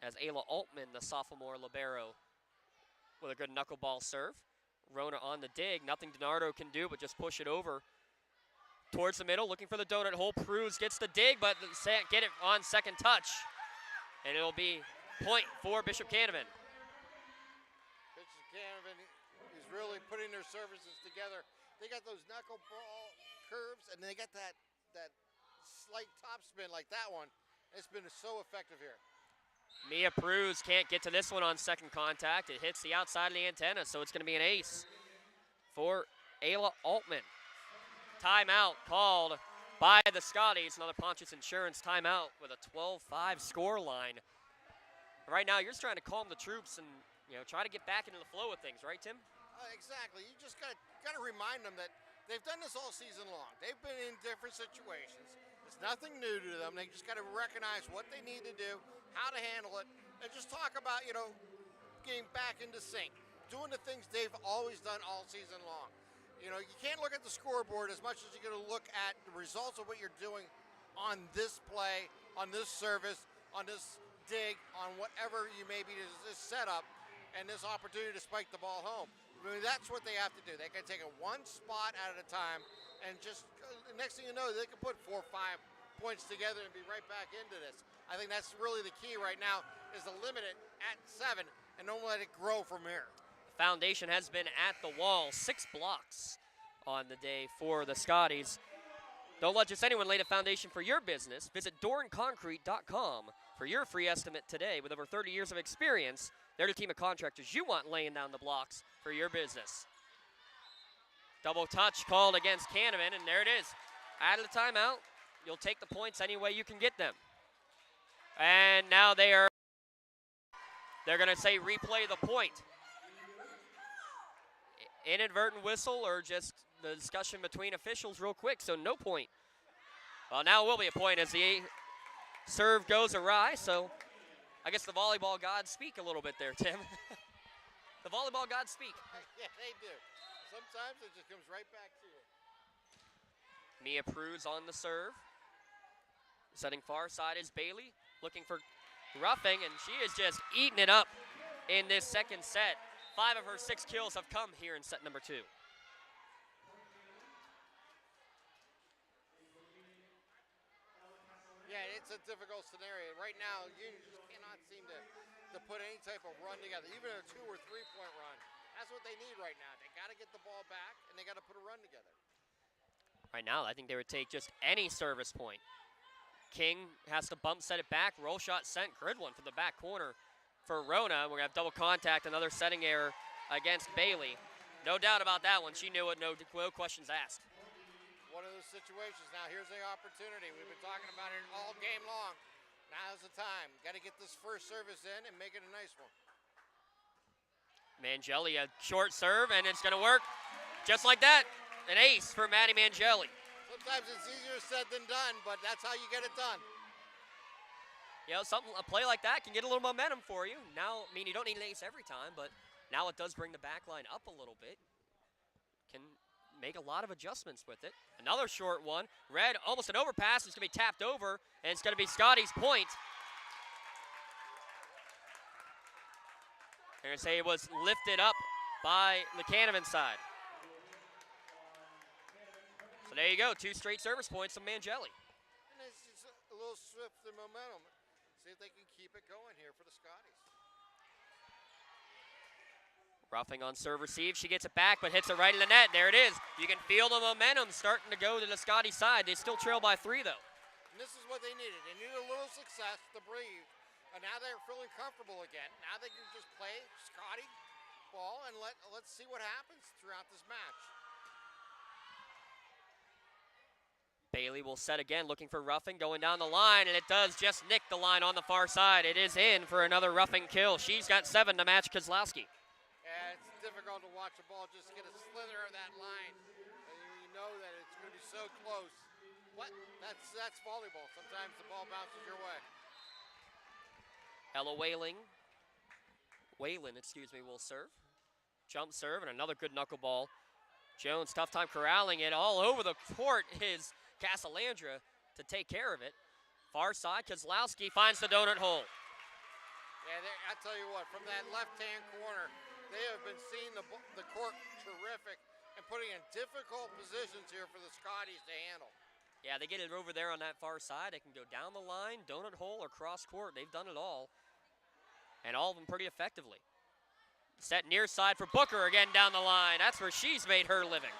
as Ayla Altman, the sophomore libero, with a good knuckleball serve. Rona on the dig. Nothing DiNardo can do but just push it over towards the middle, looking for the donut hole. Pruz gets the dig, but can't get it on second touch. And it'll be point for Bishop Canevin. Bishop Canevin is really putting their services together. They got those knuckleball curves, and they got that slight top spin like that one. It's been so effective here. Mia Pruz can't get to this one on second contact. It hits the outside of the antenna, so it's going to be an ace for Ayla Altman. Timeout called by the Scotties. Another Pontius Insurance timeout with a 12-5 score line. Right now, you're just trying to calm the troops and try to get back into the flow of things, right, Tim? Exactly. You just got to remind them that they've done this all season long. They've been in different situations. It's nothing new to them. They just got to recognize what they need to do, how to handle it, and just talk about, getting back into sync, doing the things they've always done all season long. You can't look at the scoreboard as much as you're going to look at the results of what you're doing on this play, on this service, on this dig, on whatever you maybe this setup, and this opportunity to spike the ball home. I mean, that's what they have to do. They can take it one spot at a time, and just next thing you know, they can put 4 or 5 points together and be right back into this. I think that's really the key right now, is to limit it at 7 and don't let it grow from here. The foundation has been at the wall. 6 blocks on the day for the Scotties. Don't let just anyone lay the foundation for your business. Visit doranconcrete.com for your free estimate today. With over 30 years of experience, they're the team of contractors you want laying down the blocks for your business. Double touch called against Canevin, and there it is. Out of the timeout, you'll take the points any way you can get them. And now they're going to say replay the point. Inadvertent whistle or just the discussion between officials real quick, so no point. Well, now it will be a point as the serve goes awry, so I guess the volleyball gods speak a little bit there, Tim. The volleyball gods speak. Yeah, they do. Sometimes it just comes right back to you. Mia Pruz on the serve. Setting far side is Bailey, looking for roughing, and she is just eating it up in this second set. 5 of her 6 kills have come here in set number 2. Yeah, it's a difficult scenario. Right now, you just cannot seem to put any type of run together, even a 2 or 3 point run. That's what they need right now. They got to get the ball back, and they got to put a run together. Right now, I think they would take just any service point. King has to bump set it back. Roll shot sent. Grid one from the back corner for Rona. We're going to have double contact, another setting error against Bailey. No doubt about that one. She knew it, no questions asked. One of those situations. Now here's the opportunity. We've been talking about it all game long. Now's the time. Got to get this first service in and make it a nice one. Mangelli, a short serve, and it's going to work just like that. An ace for Maddie Mangelli. Sometimes it's easier said than done, but that's how you get it done. A play like that can get a little momentum for you. Now, I mean, you don't need an ace every time, but now it does bring the back line up a little bit. Can make a lot of adjustments with it. Another short one. Red, almost an overpass. It's going to be tapped over, and it's going to be Scotty's point. They're going to say it was lifted up by the Canevin side. So there you go, 2 straight service points from Mangelli. And it's just a little swift in momentum. See if they can keep it going here for the Scotties. Roughing on serve receive. She gets it back, but hits it right in the net. There it is. You can feel the momentum starting to go to the Scotty side. They still trail by 3, though. And this is what they needed. They needed a little success to breathe. And now they're feeling comfortable again. Now they can just play Scotty ball and let's see what happens throughout this match. Bailey will set again, looking for roughing, going down the line, and it does just nick the line on the far side. It is in for another roughing kill. She's got 7 to match Kozlowski. Yeah, it's difficult to watch a ball just get a slither of that line. And you know that it's going to be so close. But that's volleyball. Sometimes the ball bounces your way. Ella Whalen, will serve. Jump serve and another good knuckleball. Jones, tough time corralling it. All over the court is Casalandra to take care of it. Far side, Kozlowski finds the donut hole. Yeah, I tell you what, from that left-hand corner, They have been seeing the court terrific and putting in difficult positions here for the Scotties to handle. Yeah, they get it over there on that far side. They can go down the line, donut hole, or cross court. They've done it all, and all of them pretty effectively. Set near side for Booker again down the line. That's where she's made her living.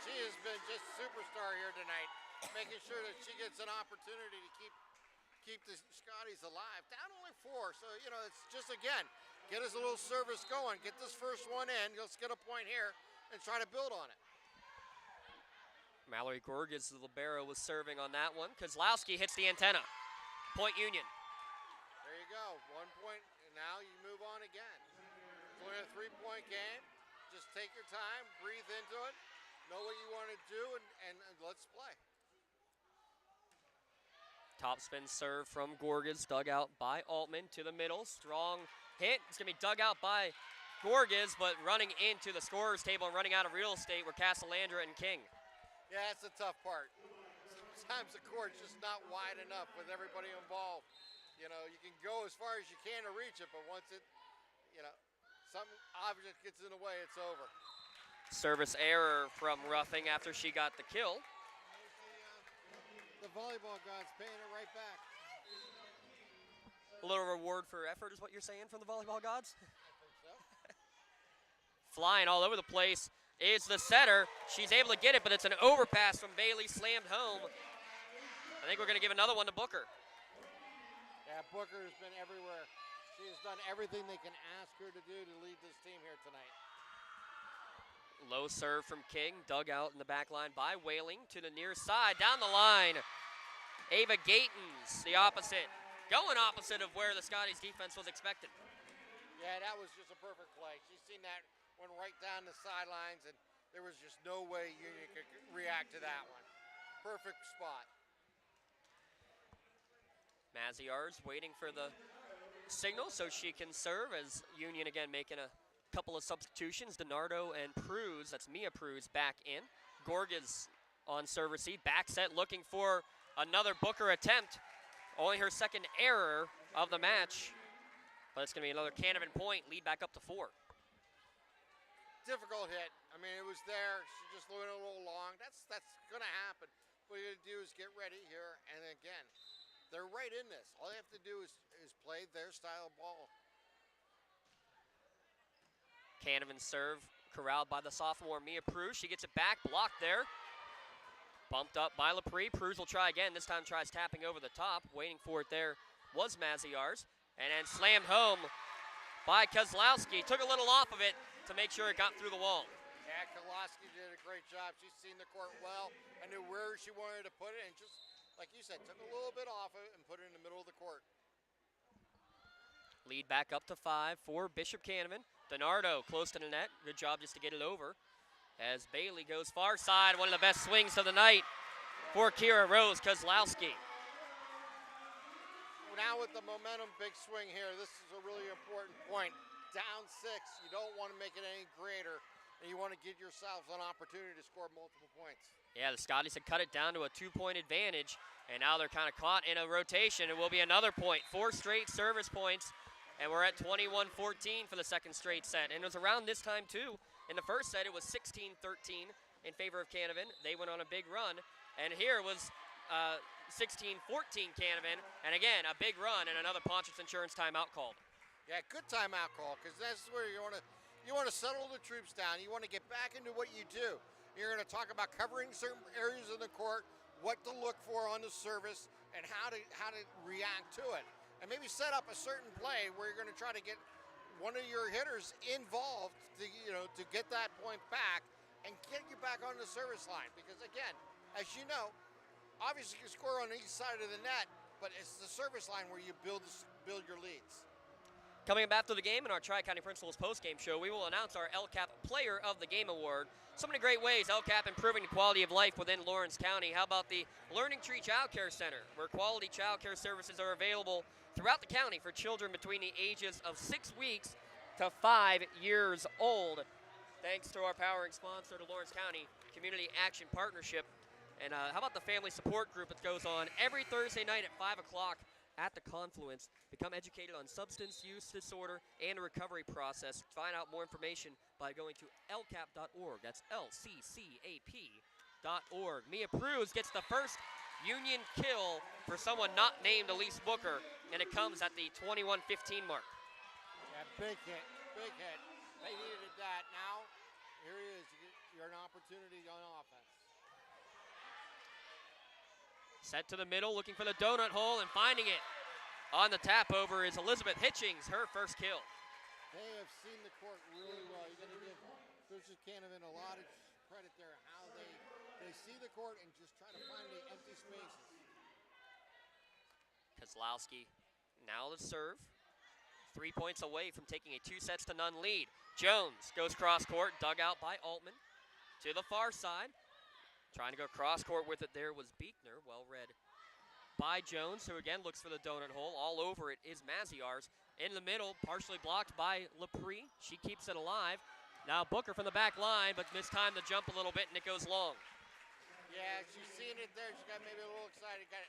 She has been just superstar here tonight, making sure that she gets an opportunity to keep the Scotties alive. Down only 4, so, you know, it's just, again, get us a little service going. Get this first one in. Let's get a point here and try to build on it. Mallory Gorgas, the libero, was serving on that one. Kozlowski hits the antenna. Point Union. There you go. 1 point, and now you move on again. It's only a 3-point game. Just take your time, breathe into it, know what you want to do, and let's play. Topspin serve from Gorgas, dug out by Altman to the middle. Strong hit. It's going to be dug out by Gorgas, but running into the scorer's table and running out of real estate were Castellandra and King. Yeah, that's the tough part. Sometimes the court's just not wide enough with everybody involved. You know, you can go as far as you can to reach it, but once it, you know, some object gets in the way, it's over. Service error from Ruffing after she got the kill. The volleyball gods paying it right back. A little reward for effort is what you're saying from the volleyball gods? I think so. Flying all over the place is the setter. She's able to get it, but it's an overpass from Bailey, slammed home. I think we're going to give another one to Booker. Yeah, Booker has been everywhere. She has done everything they can ask her to do to lead this team here tonight. Low serve from King, dug out in the back line by Whaling to the near side. Down the line, Ava Gatens, the opposite. Going opposite of where the Scotties defense was expected. Yeah, that was just a perfect play. She's seen that went right down the sidelines, and there was just no way Union could react to that one. Perfect spot. Maziar's waiting for the signal so she can serve, as Union again making a couple of substitutions. DiNardo and Pruz, that's Mia Pruz, back in. Gorgas on serve receive, back set looking for another Booker attempt. Only her second error of the match, but it's going to be another Canevin point, lead back up to 4. Difficult hit. I mean, it was there. She just went a little long. That's going to happen. What you got to do is get ready here, and again, they're right in this. All they have to do is play their style of ball. Canevin serve corralled by the sophomore Mia Pruz. She gets it back, blocked there. Bumped up by Lepre. Pruz will try again. This time tries tapping over the top. Waiting for it there was Maziar's. And then slammed home by Kozlowski. Took a little off of it to make sure it got through the wall. Yeah, Kozlowski did a great job. She's seen the court well and knew where she wanted to put it, and just, like you said, took a little bit off of it and put it in the middle of the court. Lead back up to 5 for Bishop Canevin. DiNardo close to the net. Good job just to get it over. As Bailey goes far side, one of the best swings of the night for Kira Rose Kozlowski. Now with the momentum, big swing here. This is a really important point. Down 6, you don't want to make it any greater, and you want to give yourselves an opportunity to score multiple points. Yeah, the Scotties had cut it down to a 2-point advantage, and now they're kind of caught in a rotation. It will be another point. 4 straight service points, and we're at 21-14 for the second straight set. And it was around this time, too. In the first set, it was 16-13 in favor of Canevin. They went on a big run, and here was 16-14 Canevin, and again, a big run and another Pontius Insurance timeout called. Yeah, good timeout call, because that's where you want to settle the troops down. You want to get back into what you do. You're going to talk about covering certain areas of the court, what to look for on the service, and how to react to it. And maybe set up a certain play where you're going to try to get one of your hitters involved to get that point back and get you back on the service line. Because again, as you know, obviously you score on each side of the net, but it's the service line where you build your leads. Coming up after the game in our Tri-County Principals post-game show, we will announce our LCAP Player of the Game Award. So many great ways LCAP improving the quality of life within Lawrence County. How about the Learning Tree Child Care Center, where quality child care services are available throughout the county for children between the ages of 6 weeks to 5 years old. Thanks to our powering sponsor, the Lawrence County Community Action Partnership. And how about the family support group that goes on every Thursday night at 5 o'clock at the confluence. Become educated on substance use disorder and the recovery process. Find out more information by going to lcap.org. That's LCCAP.org. Mia Pruz gets the first Union kill for someone not named Elise Booker, and it comes at the 21-15 mark. Yeah, big hit, big hit. They needed that. Now, here he is. You're an opportunity on offense. Set to the middle, looking for the donut hole and finding it. On the tap over is Elizabeth Hitchings, her first kill. They have seen the court really well. You got to give Coach Canevin a lot of credit there, how they see the court and just try to find the empty spaces. Kozlowski now the serve. 3 points away from taking a 2-0 lead. Jones goes cross court, dug out by Altman. To the far side. Trying to go cross court with it there was Beekner. Well read by Jones, who again looks for the donut hole. All over it is Maziarz. In the middle, partially blocked by Lepre. She keeps it alive. Now Booker from the back line, but mistimed the jump a little bit, and it goes long. Yeah, she's seeing it there. She got maybe a little excited. Got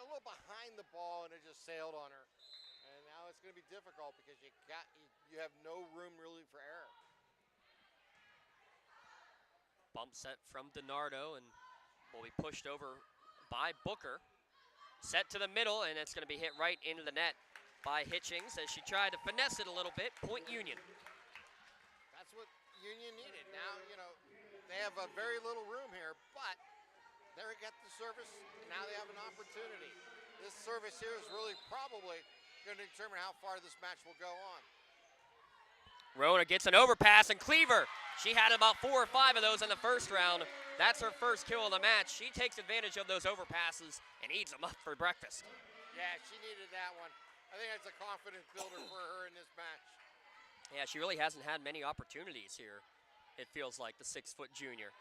a little behind the ball, and it just sailed on her. And now it's going to be difficult because you have no room really for error. Bump set from DiNardo, and will be pushed over by Booker. Set to the middle, and it's going to be hit right into the net by Hitchings as she tried to finesse it a little bit. Point Union. That's what Union needed. Now, they have a very little room here, but they got the service, and now they have an opportunity. This service here is really probably going to determine how far this match will go on. Rona gets an overpass, and Cleaver, she had about 4 or 5 of those in the first round. That's her first kill of the match. She takes advantage of those overpasses and eats them up for breakfast. Yeah, she needed that one. I think that's a confidence builder for her in this match. Yeah, she really hasn't had many opportunities here, it feels like, the 6-foot junior.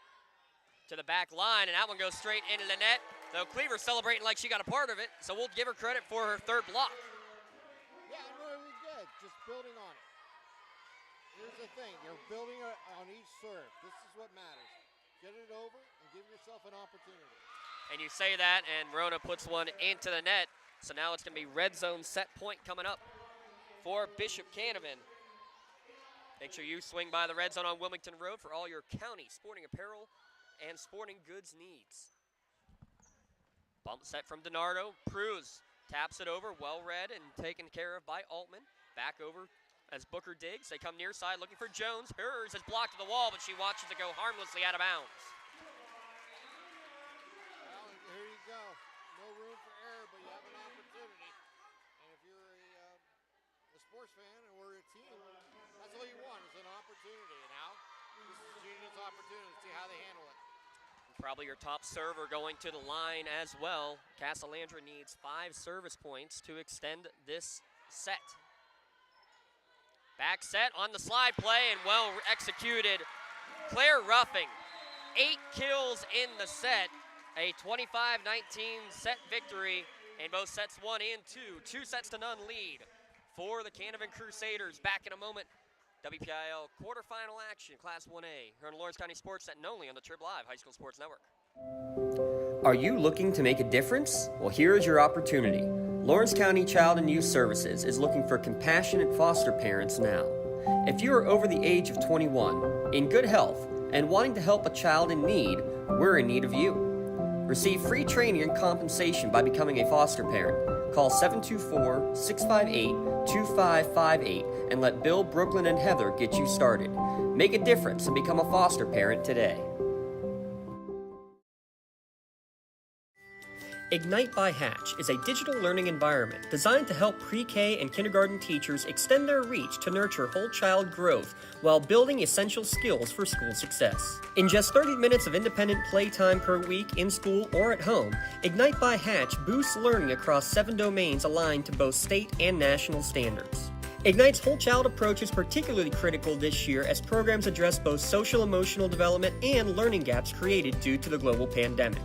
To the back line, and that one goes straight into the net. Though Cleaver's celebrating like she got a part of it, so we'll give her credit for her third block. Yeah, really good. Just building on it. Here's the thing, you're building on each serve. This is what matters. Get it over and give yourself an opportunity. And you say that, and Rona puts one into the net. So now it's going to be red zone set point coming up for Bishop Canevin. Make sure you swing by the red zone on Wilmington Road for all your county sporting apparel and sporting goods needs. Bump set from DiNardo. Pruz taps it over, well read and taken care of by Altman. Back over as Booker digs. They come near side looking for Jones. Hers is blocked to the wall, but she watches it go harmlessly out of bounds. Well, here you go. No room for error, but you have an opportunity. And if you're a sports fan or a team, that's all you want is an opportunity. And now, this is Union's opportunity to see how they handle it. Probably your top server going to the line as well. Casalandra needs 5 service points to extend this set. Back set on the slide play and well executed. Claire Ruffing, 8 kills in the set. A 25-19 set victory in both sets 1 and 2. 2-0 lead for the Canevin Crusaders. Back in a moment. WPIAL quarterfinal action, Class 1A, here on Lawrence County SportsNet and only on the Trib Live High School Sports Network. Are you looking to make a difference? Well, here is your opportunity. Lawrence County Child and Youth Services is looking for compassionate foster parents now. If you are over the age of 21, in good health, and wanting to help a child in need, we're in need of you. Receive free training and compensation by becoming a foster parent. Call 724-658-2558 and let Bill, Brooklyn, and Heather get you started. Make a difference and become a foster parent today. Ignite by Hatch is a digital learning environment designed to help pre-K and kindergarten teachers extend their reach to nurture whole child growth while building essential skills for school success. In just 30 minutes of independent playtime per week in school or at home, Ignite by Hatch boosts learning across 7 domains aligned to both state and national standards. Ignite's whole child approach is particularly critical this year as programs address both social-emotional development and learning gaps created due to the global pandemic.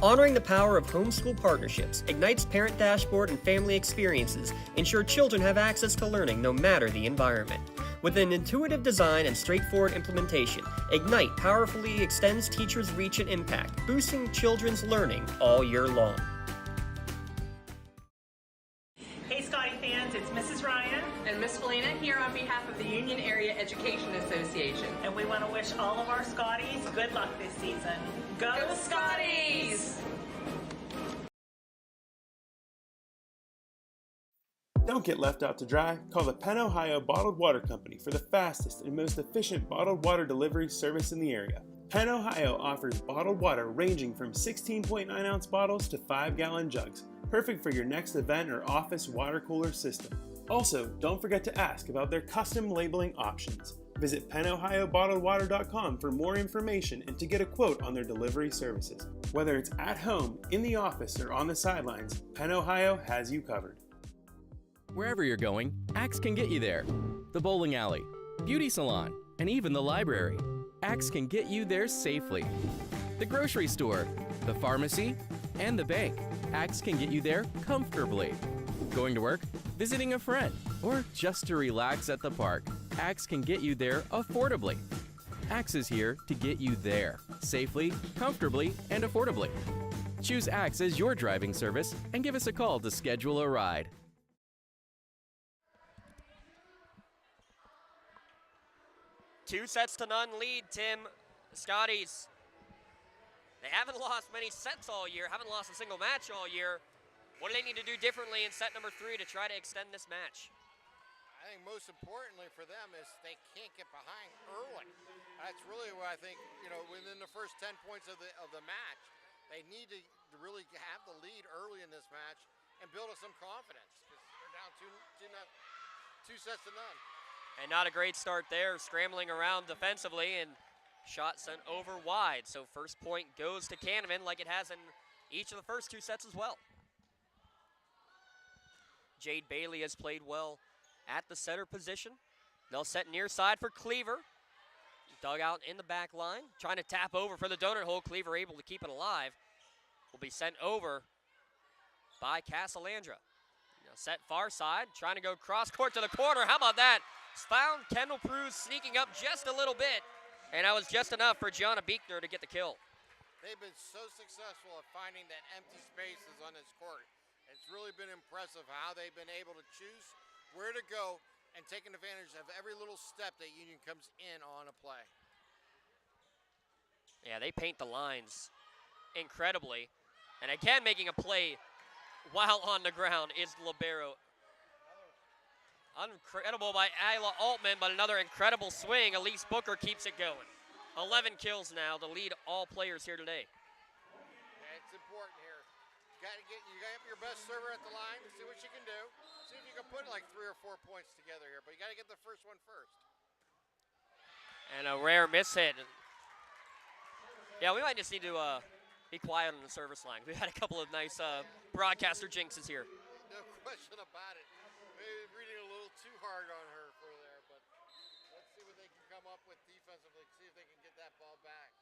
Honoring the power of homeschool partnerships, Ignite's parent dashboard and family experiences ensure children have access to learning no matter the environment. With an intuitive design and straightforward implementation, Ignite powerfully extends teachers' reach and impact, boosting children's learning all year long. Education Association. And we want to wish all of our Scotties good luck this season. Go Scotties! Don't get left out to dry. Call the Penn Ohio Bottled Water Company for the fastest and most efficient bottled water delivery service in the area. Penn Ohio offers bottled water ranging from 16.9-ounce bottles to 5-gallon jugs, perfect for your next event or office water cooler system. Also, don't forget to ask about their custom labeling options. Visit PennOhioBottledWater.com for more information and to get a quote on their delivery services. Whether it's at home, in the office, or on the sidelines, Penn Ohio has you covered. Wherever you're going, Axe can get you there. The bowling alley, beauty salon, and even the library. Axe can get you there safely. The grocery store, the pharmacy, and the bank. Axe can get you there comfortably. Going to work, visiting a friend, or just to relax at the park. Axe can get you there affordably. Axe is here to get you there safely, comfortably, and affordably. Choose Axe as your driving service and give us a call to schedule a ride. 2-0 lead, Tim. The Scotties, they haven't lost many sets all year, haven't lost a single match all year. What do they need to do differently in set number 3 to try to extend this match? I think most importantly for them is they can't get behind early. That's really what I think, within the first 10 points of the match, they need to really have the lead early in this match and build up some confidence because they're down 2-0. And not a great start there, scrambling around defensively and shot sent over wide. So first point goes to Canevin like it has in each of the first 2 sets as well. Jade Bailey has played well at the setter position. They'll set near side for Cleaver. Dug out in the back line, trying to tap over for the donut hole. Cleaver able to keep it alive. Will be sent over by Casalandra. Set far side, trying to go cross court to the corner. How about that? Found Kendall Pruse sneaking up just a little bit, and that was just enough for Gianna Beekner to get the kill. They've been so successful at finding that empty spaces on this court. It's really been impressive how they've been able to choose where to go and taking advantage of every little step that Union comes in on a play. Yeah, they paint the lines incredibly. And again, making a play while on the ground is libero. Incredible by Ayla Altman, but another incredible swing. Elise Booker keeps it going. 11 kills now to lead all players here today. Yeah, it's important here. You gotta have your best server at the line to see what you can do. See if you can put like 3 or 4 points together here, but you gotta get the first one first. And a rare miss hit. Yeah, we might just need to be quiet on the service line. We've had a couple of nice broadcaster jinxes here. No question about it. Maybe reading a little too hard on her for there, but let's see what they can come up with defensively, see if they can get that ball back.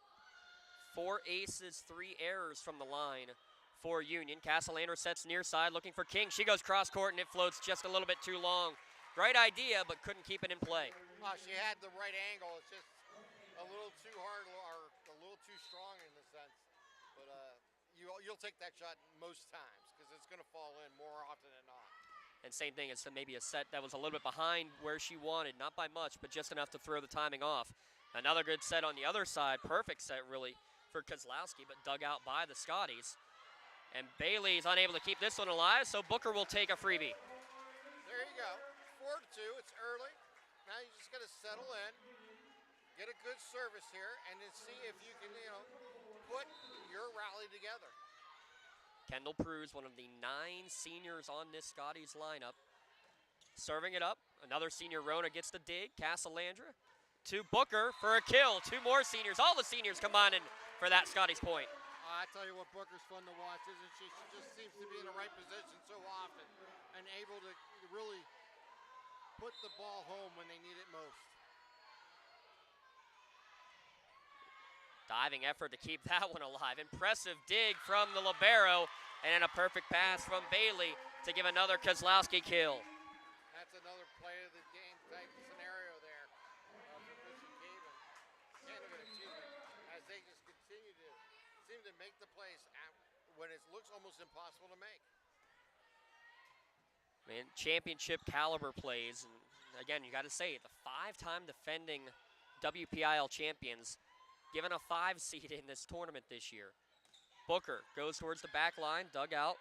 4 aces, 3 errors from the line for Union. Casalandra sets near side looking for King. She goes cross court and it floats just a little bit too long. Great idea, but couldn't keep it in play. She had the right angle. It's just a little too hard or a little too strong in the sense. But you'll take that shot most times because it's going to fall in more often than not. And same thing as maybe a set that was a little bit behind where she wanted, not by much, but just enough to throw the timing off. Another good set on the other side, perfect set really for Kozlowski, but dug out by the Scotties. And Bailey's unable to keep this one alive, so Booker will take a freebie. There you go, 4-2, it's early. Now you just got to settle in, get a good service here, and then see if you can, put your rally together. Kendall Pruse, one of the 9 seniors on this Scotties lineup. Serving it up. Another senior, Rona, gets the dig. Casalandra to Booker for a kill. 2 more seniors. All the seniors combining for that Scotties point. I tell you what, Booker's fun to watch, isn't she? She just seems to be in the right position so often and able to really put the ball home when they need it most. Diving effort to keep that one alive. Impressive dig from the libero, and then a perfect pass from Bailey to give another Kozlowski kill. That's another play of the game type scenario there for Canevin, as they just continue to seem to make the plays when it looks almost impossible to make. Man, championship caliber plays, and again, you got to say, the 5-time defending WPIAL champions, given a 5 seed in this tournament this year. Booker goes towards the back line, dug out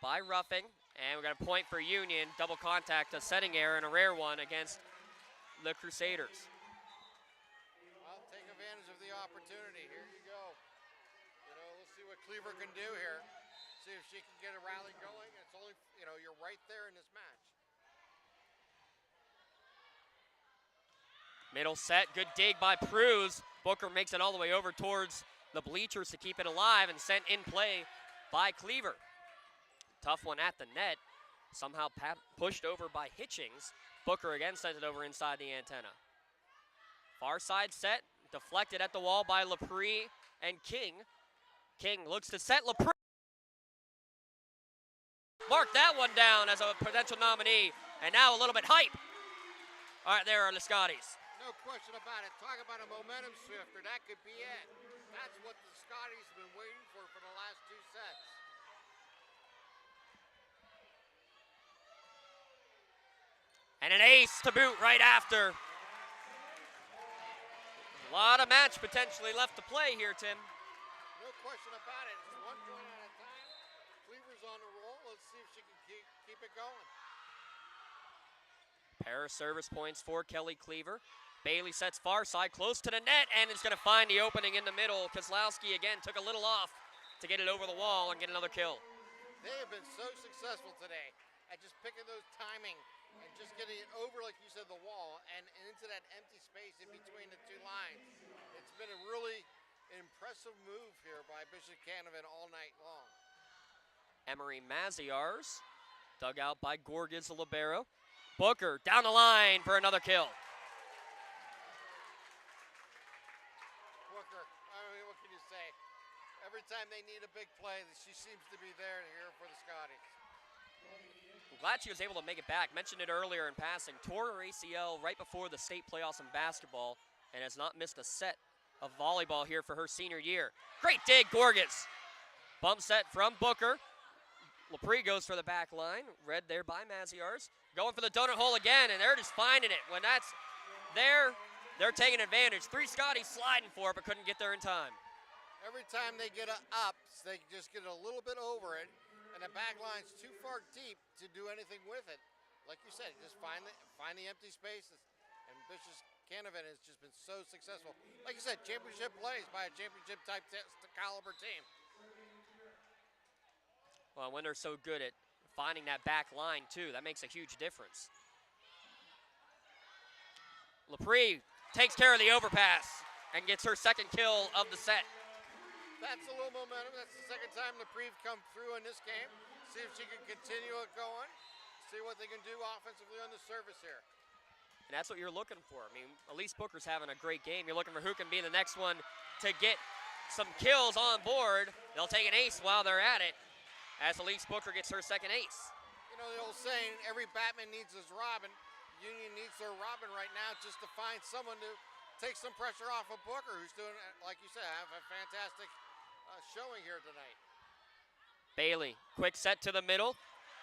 by Ruffing, and we're going to point for Union. Double contact, a setting error, and a rare one against the Crusaders. Well, take advantage of the opportunity. Here you go. You know, let's see what Cleaver can do here. See if she can get a rally going. It's only, you know, you're right there in this match. Middle set, good dig by Pruz. Booker makes it all the way over towards the bleachers to keep it alive and sent in play by Cleaver. Tough one at the net. Somehow pushed over by Hitchings. Booker again sends it over inside the antenna. Far side set, deflected at the wall by Lepre and King. King looks to set Lepre. Mark that one down as a potential nominee. And now a little bit hype. All right, there are the Scotties. No question about it. Talk about a momentum shifter. That could be it. That's what the Scotties have been waiting for the last 2 sets. And an ace to boot right after. A lot of match potentially left to play here, Tim. No question about it. It's 1 point at a time. Cleaver's on the roll. Let's see if she can keep it going. Pair of service points for Kelly Cleaver. Bailey sets far side, close to the net, and is going to find the opening in the middle. Kozlowski again took a little off to get it over the wall and get another kill. They have been so successful today at just picking those timing and just getting it over, like you said, the wall and into that empty space in between the 2 lines. It's been a really impressive move here by Bishop Canevin all night long. Emery Maziars, dug out by Gorgias, the libero. Booker down the line for another kill. Booker, I mean, what can you say? Every time they need a big play, she seems to be there here for the Scotties. I'm glad she was able to make it back. Mentioned it earlier in passing. Tore her ACL right before the state playoffs in basketball and has not missed a set of volleyball here for her senior year. Great dig, Gorgias. Bump set from Booker. Lepre goes for the back line. Read there by Maziars. Going for the donut hole again, and they're just finding it. When that's there, they're taking advantage. 3 Scotties sliding for it, but couldn't get there in time. Every time they get up, they just get a little bit over it, and the back line's too far deep to do anything with it. Like you said, just find the empty spaces, and Bishop Canevin has just been so successful. Like you said, championship plays by a championship-type caliber team. Well, when they're so good at finding that back line, too, that makes a huge difference. Lepre takes care of the overpass and gets her 2nd kill of the set. That's a little momentum. That's the 2nd time Lepre come through in this game. See if she can continue it going. See what they can do offensively on the service here. And that's what you're looking for. I mean, Elise Booker's having a great game. You're looking for who can be the next one to get some kills on board. They'll take an ace while they're at it, as Elise Booker gets her 2nd ace. You know the old saying, every Batman needs his Robin. Union needs their Robin right now just to find someone to take some pressure off of Booker, who's doing, like you said, have a fantastic showing here tonight. Bailey, quick set to the middle.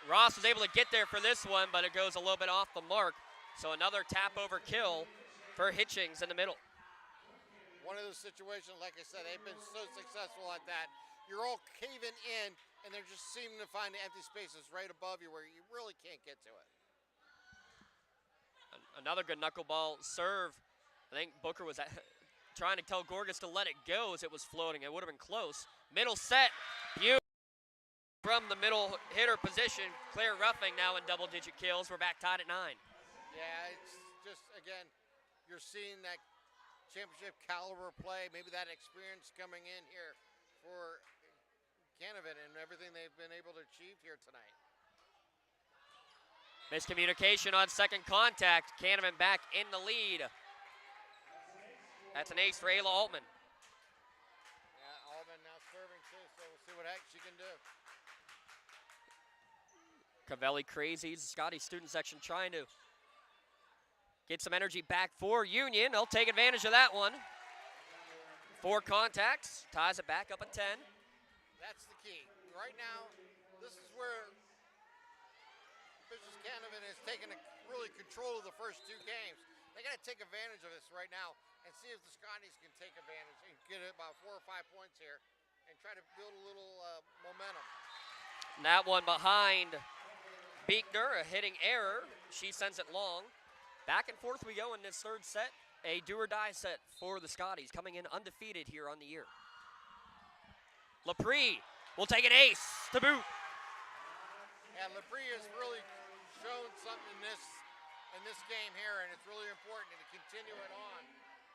Ross was able to get there for this one, but it goes a little bit off the mark. So another tap over kill for Hitchings in the middle. One of those situations, like I said, they've been so successful at that. You're all caving in, and they're just seeming to find the empty spaces right above you where you really can't get to it. Another good knuckleball serve. I think Booker was trying to tell Gorgias to let it go as it was floating. It would have been close. Middle set, beautiful from the middle hitter position. Claire Ruffing now in double-digit kills. We're back tied at 9. Yeah, it's just, again, you're seeing that championship caliber play, maybe that experience coming in here for Canevin and everything they've been able to achieve here tonight. Miscommunication on 2nd contact. Canevin back in the lead. That's an ace for Ayla Altman. Yeah, Altman now serving too, so we'll see what heck she can do. Cavelli Crazies, Scotty student section trying to get some energy back for Union. They'll take advantage of that one. 4 contacts, ties it back up at 10. That's the key. Right now, this is where Bishop Canevin has taken a really control of the first two games. They got to take advantage of this right now and see if the Scotties can take advantage and get about 4 or 5 points here and try to build a little momentum. That one behind Beekner, a hitting error. She sends it long. Back and forth we go in this third set. A do-or-die set for the Scotties, coming in undefeated here on the year. Lepre will take an ace to boot. Yeah, Lepre has really shown something in this game here, and it's really important to continue it on.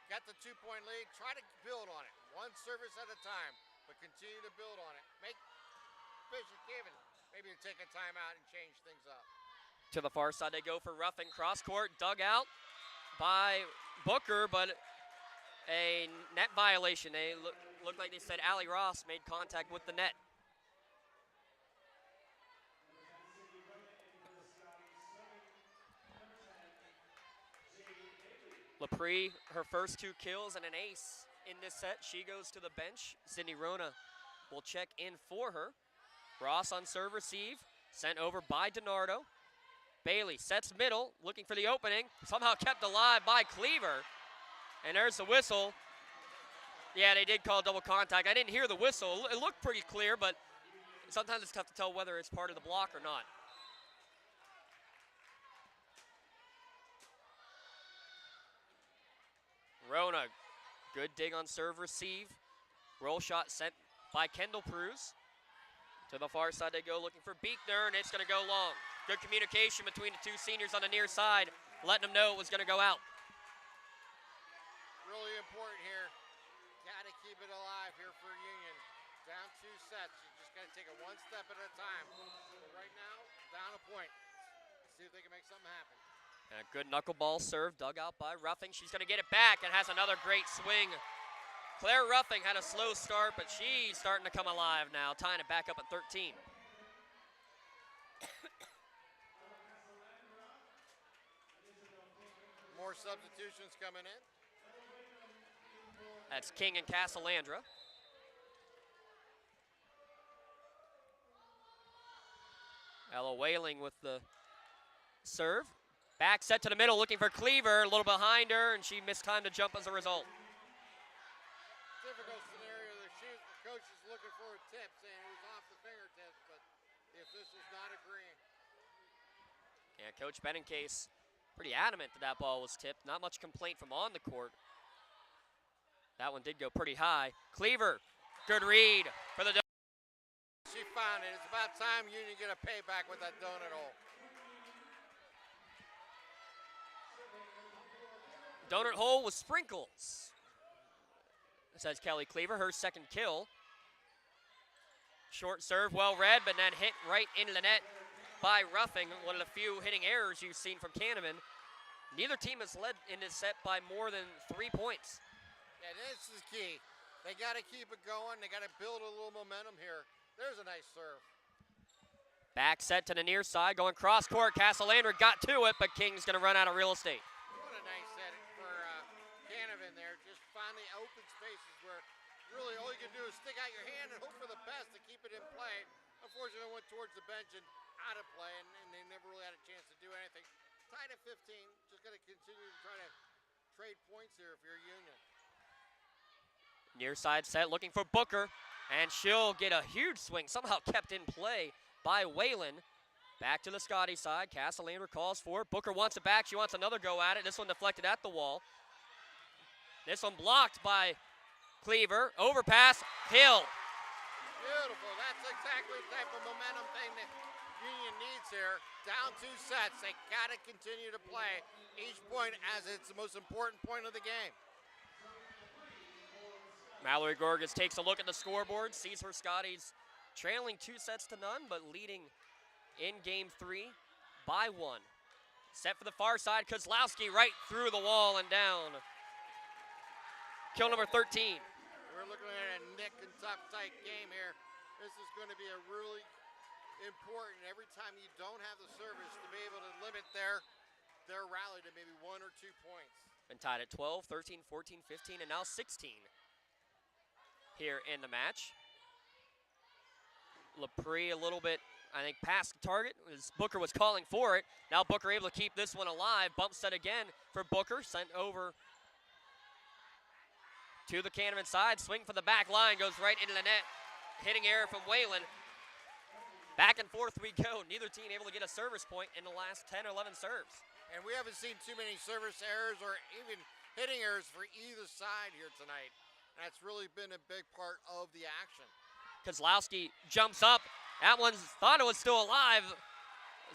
Got the 2-point lead, try to build on it. One service at a time, but continue to build on it. Make Fish and Canevin maybe take a timeout and change things up. To the far side they go for roughing. Cross court, dug out by Booker, but a net violation. They looked like they said Allie Ross made contact with the net. Lepre, her first 2 kills and an ace in this set. She goes to the bench. Sydney Rona will check in for her. Ross on serve receive, sent over by DiNardo. Bailey sets middle, looking for the opening. Somehow kept alive by Cleaver. And there's the whistle. Yeah, they did call double contact. I didn't hear the whistle. It looked pretty clear, but sometimes it's tough to tell whether it's part of the block or not. Rona, good dig on serve receive. Roll shot sent by Kendall Pruse. To the far side they go, looking for Beekner, and it's going to go long. Good communication between the 2 seniors on the near side, letting them know it was going to go out. Really important here. Got to keep it alive here for Union. Down 2 sets. You just got to take it one step at a time. But right now, down a point. See if they can make something happen. And a good knuckleball serve dug out by Ruffing. She's going to get it back and has another great swing. Claire Ruffing had a slow start, but she's starting to come alive now, tying it back up at 13. More substitutions coming in. That's King and Casalandra. Ella Whaling with the serve. Back set to the middle, looking for Cleaver, a little behind her, and she missed time to jump as a result. Difficult scenario. The coach is looking for a tip, saying it was off the fingertips, but the official's not agreeing. Yeah, Coach Beninckase pretty adamant that ball was tipped. Not much complaint from on the court. That one did go pretty high. Cleaver, good read for the donut. She found it. It's about time Union get a payback with that donut hole. Donut hole with sprinkles. Says Kelly Cleaver, her second kill. Short serve, well read, but then hit right into the net by Ruffing. One of the few hitting errors you've seen from Canevin. Neither team has led in this set by more than 3 points. Yeah, this is key. They got to keep it going. They got to build a little momentum here. There's a nice serve. Back set to the near side, going cross court. Casalandra got to it, but King's going to run out of real estate. What a nice set for Canevin there. Just find the open spaces where really all you can do is stick out your hand and hope for the best to keep it in play. Unfortunately, it went towards the bench and out of play, and they never really had a chance to do anything. Tied at 15. Just got to continue to try to trade points here if you're Union. Near side set, looking for Booker, and she'll get a huge swing, somehow kept in play by Whalen. Back to the Scotty side, Casalandra calls for it. Booker wants it back, she wants another go at it. This one deflected at the wall. This one blocked by Cleaver, overpass, Hill. Beautiful, that's exactly the type of momentum thing that Union needs here. Down 2 sets, they gotta continue to play each point as it's the most important point of the game. Mallory Gorgas takes a look at the scoreboard, sees her Scotties trailing 2 sets to none, but leading in game 3 by 1. Set for the far side, Kozlowski right through the wall and down. Kill number 13. We're looking at a nick and tough tight game here. This is going to be a really important every time you don't have the service to be able to limit their rally to maybe 1 or 2 points. Been tied at 12, 13, 14, 15, and now 16 here in the match. Lepre a little bit I think, past the target as Booker was calling for it. Now Booker able to keep this one alive. Bump set again for Booker. Sent over to the Canevin side. Swing for the back line. Goes right into the net. Hitting error from Whalen. Back and forth we go. Neither team able to get a service point in the last 10 or 11 serves. And we haven't seen too many service errors or even hitting errors for either side here tonight. That's really been a big part of the action. Kozlowski jumps up. That one thought it was still alive.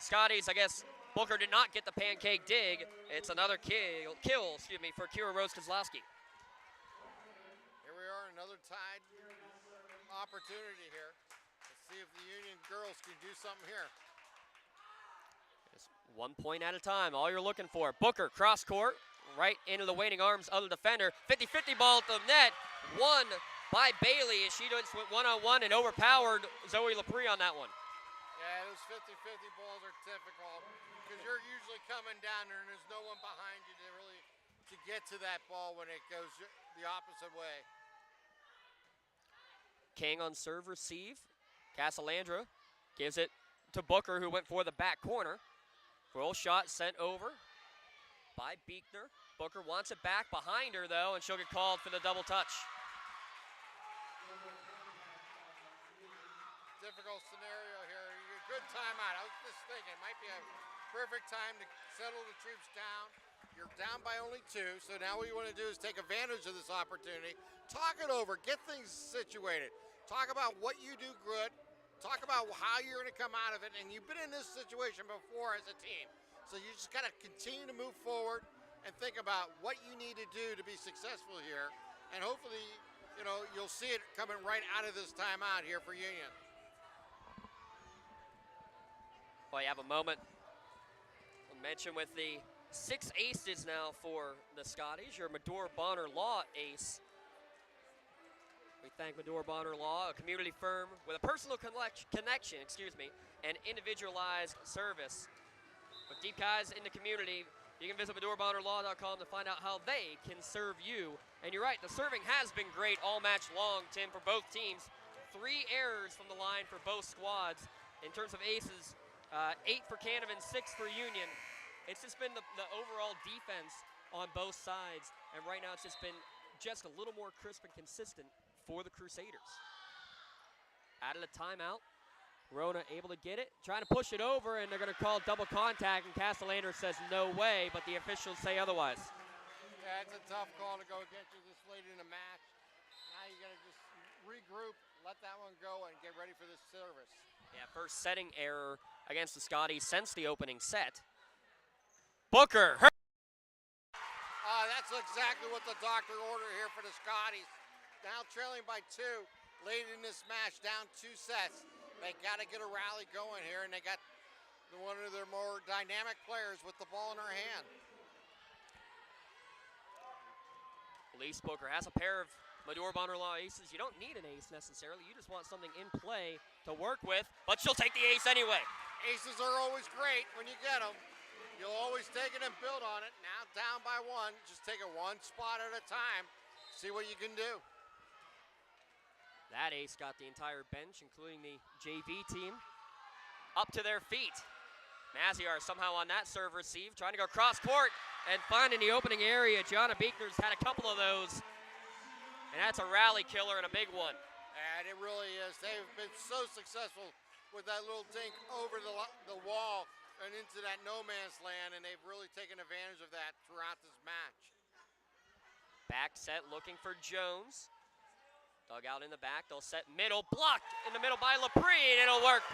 Scotties, I guess Booker did not get the pancake dig. It's another kill for Kira Rose Kozlowski. Here we are, another tied opportunity here. Let's see if the Union girls can do something here. Just 1 point at a time, all you're looking for. Booker, cross court, right into the waiting arms of the defender. 50-50 ball at the net, won by Bailey as she just went one-on-one and overpowered Zoe Laprie on that one. Yeah, those 50-50 balls are difficult because you're usually coming down there and there's no one behind you to get to that ball when it goes the opposite way. King on serve receive. Casalandra gives it to Booker, who went for the back corner. Roll shot sent over by Beekner. Booker wants it back behind her, though, and she'll get called for the double touch. Difficult scenario here. A good timeout. I was just thinking it might be a perfect time to settle the troops down. You're down by only 2, so now what you want to do is take advantage of this opportunity. Talk it over. Get things situated. Talk about what you do good. Talk about how you're going to come out of it. And you've been in this situation before as a team. So you just got to continue to move forward and think about what you need to do to be successful here. And hopefully, you'll see it coming right out of this timeout here for Union. Well, you have a moment. I'll mention with the 6 aces now for the Scotties. Your Medore Bonner Law ace. We thank Medore Bonner Law, a community firm with a personal connection, and individualized service. With deep ties in the community, you can visit MedoreBonnerLaw.com to find out how they can serve you. And you're right, the serving has been great all match long, Tim, for both teams. 3 errors from the line for both squads. In terms of aces, 8 for Canevin, 6 for Union. It's just been the overall defense on both sides. And right now it's just been just a little more crisp and consistent for the Crusaders. Out of the timeout, Rona able to get it, trying to push it over, and they're going to call double contact, and Castellander says no way, but the officials say otherwise. Yeah, it's a tough call to go against you this late in the match. Now you got to just regroup, let that one go, and get ready for this service. Yeah, first setting error against the Scotties since the opening set. Booker. That's exactly what the doctor ordered here for the Scotties. Now trailing by 2 late in this match, down 2 sets. They got to get a rally going here, and they got one of their more dynamic players with the ball in her hand. Elise Booker has a pair of Medore Bonner Law aces. You don't need an ace necessarily. You just want something in play to work with, but she'll take the ace anyway. Aces are always great when you get them. You'll always take it and build on it. Now down by 1, just take it one spot at a time. See what you can do. That ace got the entire bench, including the JV team, up to their feet. Maziar somehow on that serve receive, trying to go cross court and finding the opening area. Gianna Beekner's had a couple of those, and that's a rally killer and a big one. And it really is. They've been so successful with that little dink over the wall and into that no man's land, and they've really taken advantage of that throughout this match. Back set looking for Jones. Dug out in the back, they'll set middle, blocked in the middle by Laprie, and it'll work.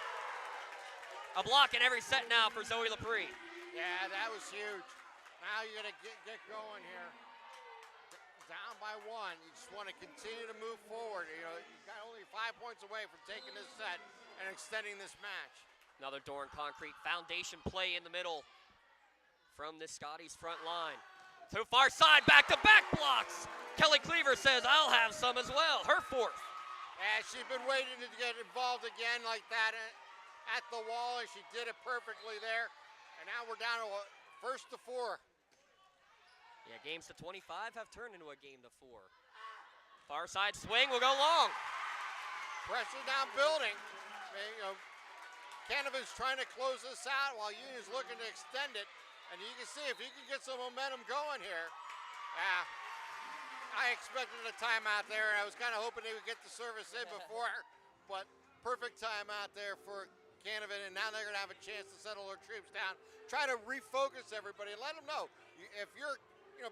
A block in every set now for Zoe Laprie. Yeah, that was huge. Now you gotta get going here. Down by 1, you just want to continue to move forward. You've got only 5 points away from taking this set and extending this match. Another Doran Concrete foundation play in the middle from this Scotties front line. To far side, back-to-back blocks. Kelly Cleaver says, I'll have some as well, her 4th. Yeah, she's been waiting to get involved again like that at the wall, and she did it perfectly there. And now we're down to first to 4. Yeah, games to 25 have turned into a game to 4. Far side swing will go long. Pressure down building. Canevin's trying to close this out while Union's looking to extend it. And you can see if you can get some momentum going here. I expected a timeout there, and I was kind of hoping they would get the service in before. But perfect timeout there for Canevin, and now they're going to have a chance to settle their troops down. Try to refocus everybody and let them know. If you're,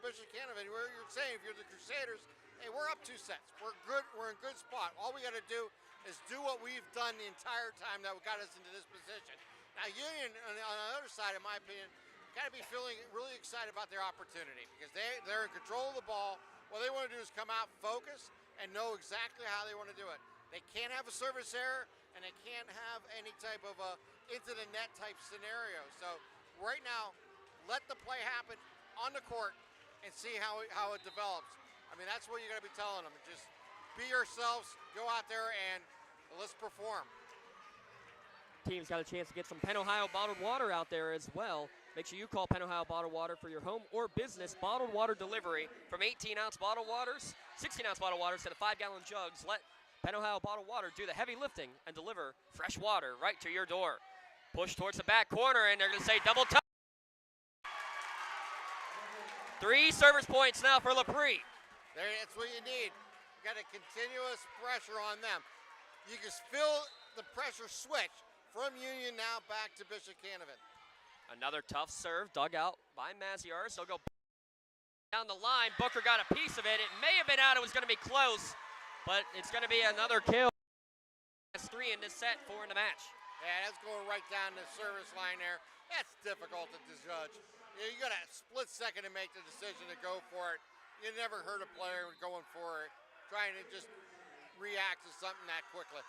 Bishop Canevin, where you're saying if you're the Crusaders, hey, we're up 2 sets. We're good. We're in good spot. All we got to do is do what we've done the entire time that got us into this position. Now, Union, on the other side, in my opinion, got to be feeling really excited about their opportunity because they're in control of the ball. What they want to do is come out, focus, and know exactly how they want to do it. They can't have a service error, and they can't have any type of a into the net type scenario. So right now, let the play happen on the court and see how it develops. I mean, that's what you got to be telling them. Just be yourselves, go out there, and let's perform. Team's got a chance to get some Penn Ohio bottled water out there as well. Make sure you call Penn Ohio Bottled Water for your home or business bottled water delivery from 18-ounce bottled waters, 16-ounce bottled waters to the 5-gallon jugs. Let Penn Ohio Bottled Water do the heavy lifting and deliver fresh water right to your door. Push towards the back corner, and they're going to say double touch. 3 service points now for LaPree. That's what you need. You got a continuous pressure on them. You can feel the pressure switch from Union now back to Bishop Canevin. Another tough serve dug out by Maziarz. They'll go down the line. Booker got a piece of it. It may have been out. It was going to be close, but it's going to be another kill. That's 3 in this set, 4 in the match. Yeah, that's going right down the service line there. That's difficult to judge. You got a split second to make the decision to go for it. You never heard a player going for it, trying to just react to something that quickly.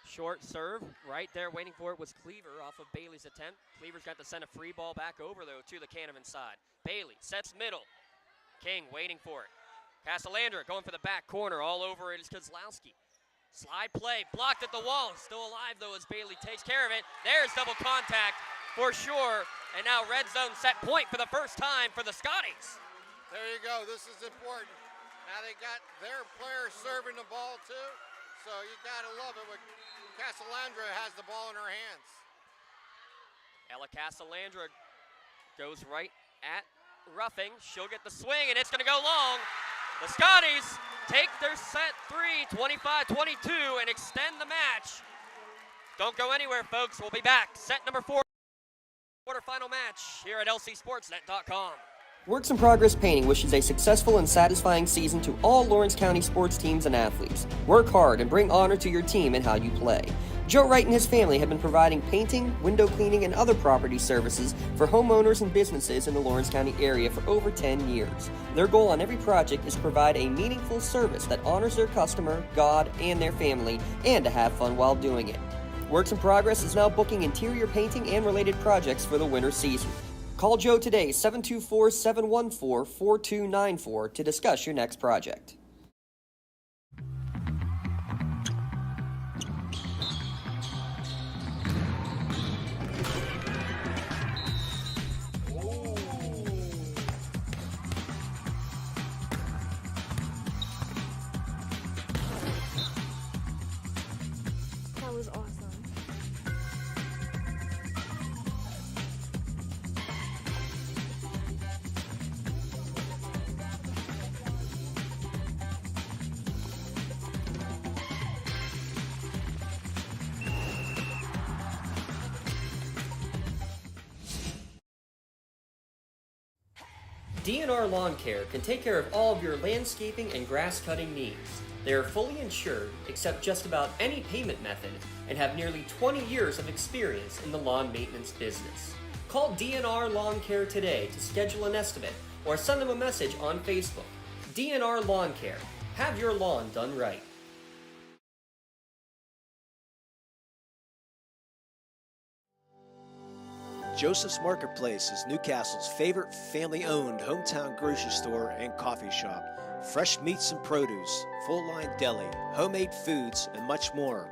Short serve right there waiting for it was Cleaver off of Bailey's attempt. Cleaver's got to send a free ball back over, though, to the Canevin side. Bailey sets middle. King waiting for it. Castellandra going for the back corner. All over it is Kozlowski. Slide play blocked at the wall. Still alive, though, as Bailey takes care of it. There's double contact for sure. And now red zone set point for the first time for the Scotties. There you go. This is important. Now they got their player serving the ball, too. So you got to love it when Castellandra has the ball in her hands. Ella Castellandra goes right at Ruffing. She'll get the swing, and it's going to go long. The Scotties take their set 3, 25-22, and extend the match. Don't go anywhere, folks. We'll be back. Set number 4, quarterfinal match here at lcsportsnet.com. Works in Progress Painting wishes a successful and satisfying season to all Lawrence County sports teams and athletes. Work hard and bring honor to your team and how you play. Joe Wright and his family have been providing painting, window cleaning, and other property services for homeowners and businesses in the Lawrence County area for over 10 years. Their goal on every project is to provide a meaningful service that honors their customer, God, and their family, and to have fun while doing it. Works in Progress is now booking interior painting and related projects for the winter season. Call Joe today, 724-714-4294 to discuss your next project. That was awesome. DNR Lawn Care can take care of all of your landscaping and grass cutting needs. They are fully insured, accept just about any payment method, and have nearly 20 years of experience in the lawn maintenance business. Call DNR Lawn Care today to schedule an estimate or send them a message on Facebook. DNR Lawn Care. Have your lawn done right. Joseph's Marketplace is Newcastle's favorite family-owned hometown grocery store and coffee shop. Fresh meats and produce, full-line deli, homemade foods, and much more.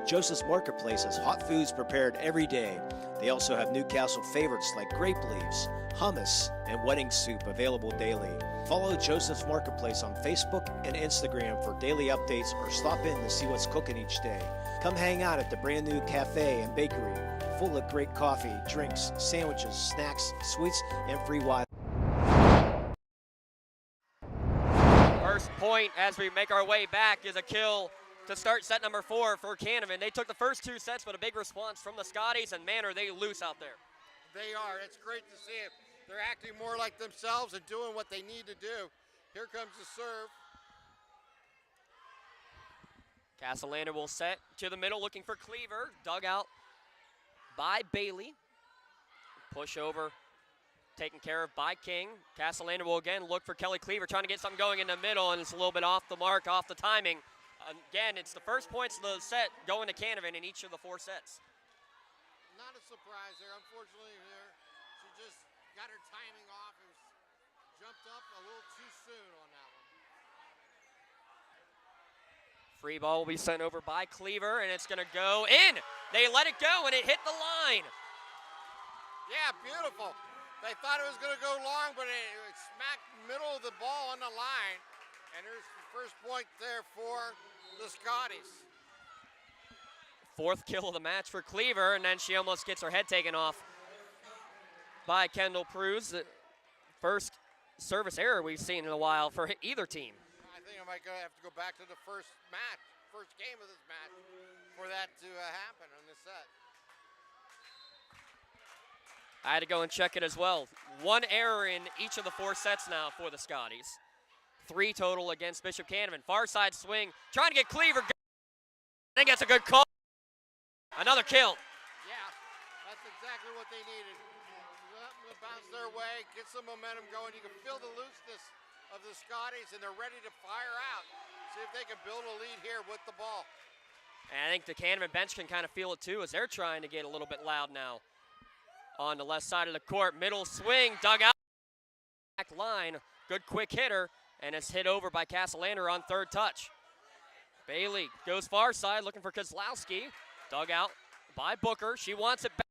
Joseph's Marketplace has hot foods prepared every day. They also have Newcastle favorites like grape leaves, hummus, and wedding soup available daily. Follow Joseph's Marketplace on Facebook and Instagram for daily updates or stop in to see what's cooking each day. Come hang out at the brand new cafe and bakery, full of great coffee, drinks, sandwiches, snacks, sweets, and free Wi-Fi. First point as we make our way back is a kill to start set number 4 for Canevin. They took the first 2 sets, but a big response from the Scotties, and man, are they loose out there. They are. It's great to see it. They're acting more like themselves and doing what they need to do. Here comes the serve. Castellander will set to the middle, looking for Cleaver. Dug out by Bailey. Push over, taken care of by King. Castellander will again look for Kelly Cleaver, trying to get something going in the middle, and it's a little bit off the mark, off the timing. Again, it's the first points of the set going to Canevin in each of the 4 sets. Not a surprise there, unfortunately. Here, she just got her timing off and jumped up a little too soon on that one. Free ball will be sent over by Cleaver, and it's going to go in. They let it go, and it hit the line. Yeah, beautiful. They thought it was going to go long, but it smacked the middle of the ball on the line. And there's the first point there for the Scotties. 4th kill of the match for Cleaver, and then she almost gets her head taken off by Kendall Pruse. First service error we've seen in a while for either team. I think I might have to go back to the first game of this match for that to happen on this set. I had to go and check it as well. 1 error in each of the 4 sets now for the Scotties. 3 total against Bishop Canevin. Far side swing, trying to get Cleaver. I think that's a good call. Another kill. Yeah, that's exactly what they needed. Let them bounce their way, get some momentum going. You can feel the looseness of the Scotties, and they're ready to fire out. See if they can build a lead here with the ball. And I think the Canevin bench can kind of feel it too, as they're trying to get a little bit loud now. On the left side of the court, middle swing, dug out. Back line, good quick hitter. And it's hit over by Castellander on 3rd touch. Bailey goes far side, looking for Kozlowski. Dug out by Booker. She wants it back.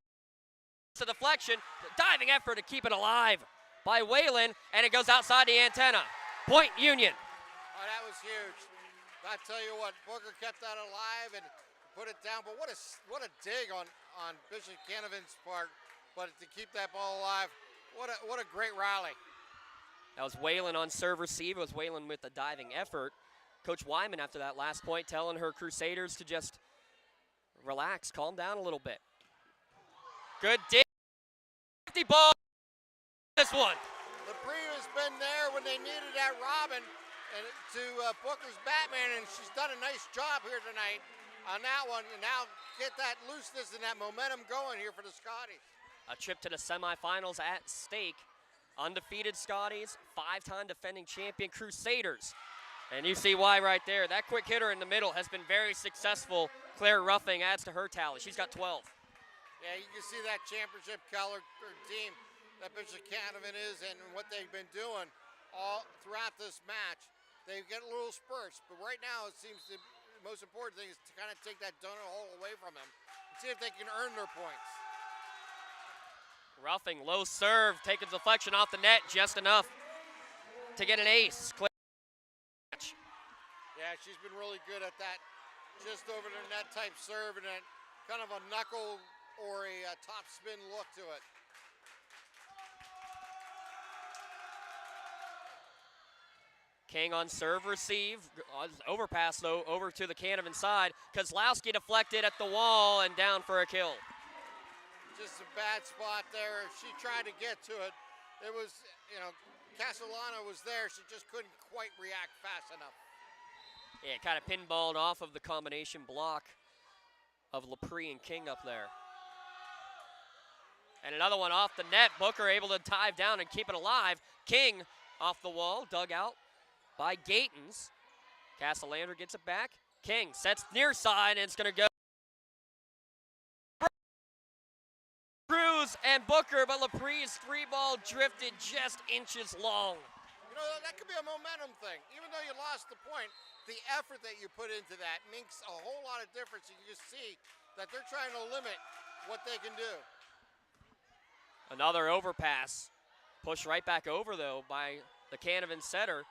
It's a deflection. Diving effort to keep it alive by Whalen, and it goes outside the antenna. Point Union. Oh, that was huge. I tell you what, Booker kept that alive and put it down. But what a dig on Bishop Canevin's part. But to keep that ball alive, what a great rally. That was Whalen on serve receive. It was Whalen with the diving effort. Coach Wyman, after that last point, telling her Crusaders to just relax, calm down a little bit. Good dig. 50 ball. This one. LaPree has been there when they needed that Robin and to Booker's Batman, and she's done a nice job here tonight on that one. And now get that looseness and that momentum going here for the Scotties. A trip to the semifinals at stake. Undefeated Scotties, 5-time defending champion Crusaders. And you see why right there. That quick hitter in the middle has been very successful. Claire Ruffing adds to her tally. She's got 12. Yeah, you can see that championship color team that Bishop Canevin is and what they've been doing all throughout this match. They get little spurts, but right now it seems the most important thing is to kind of take that donut hole away from them and see if they can earn their points. Ruffing, low serve, taking deflection off the net, just enough to get an ace. Yeah, she's been really good at that, just over the net type serve and then kind of a knuckle or a top spin look to it. King on serve receive, overpass though, over to the Canevin side. Kozlowski deflected at the wall and down for a kill. Just a bad spot there. She tried to get to it. It was, Castellano was there. She just couldn't quite react fast enough. Yeah, kind of pinballed off of the combination block of LaPree and King up there. And another one off the net. Booker able to dive down and keep it alive. King off the wall, dug out by Gatens. Castellander gets it back. King sets near side, and it's going to go. Cruz and Booker, but LaPree's 3-ball drifted just inches long. That could be a momentum thing. Even though you lost the point, the effort that you put into that makes a whole lot of difference. You can see that they're trying to limit what they can do. Another overpass. Pushed right back over, though, by the Canevin setter.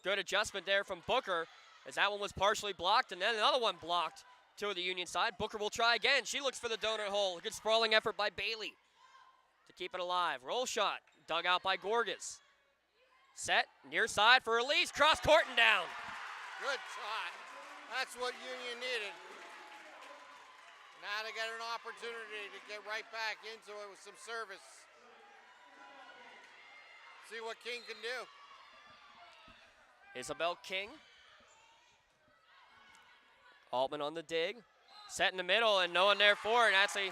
Good adjustment there from Booker, as that one was partially blocked, and then another one blocked to the Union side. Booker will try again. She looks for the donut hole. Good sprawling effort by Bailey to keep it alive. Roll shot, dug out by Gorgas. Set, near side for release, cross court and down. Good shot. That's what Union needed. Now they got an opportunity to get right back into it with some service. See what King can do. Isabel King. Altman on the dig. Set in the middle and no one there for it. That's a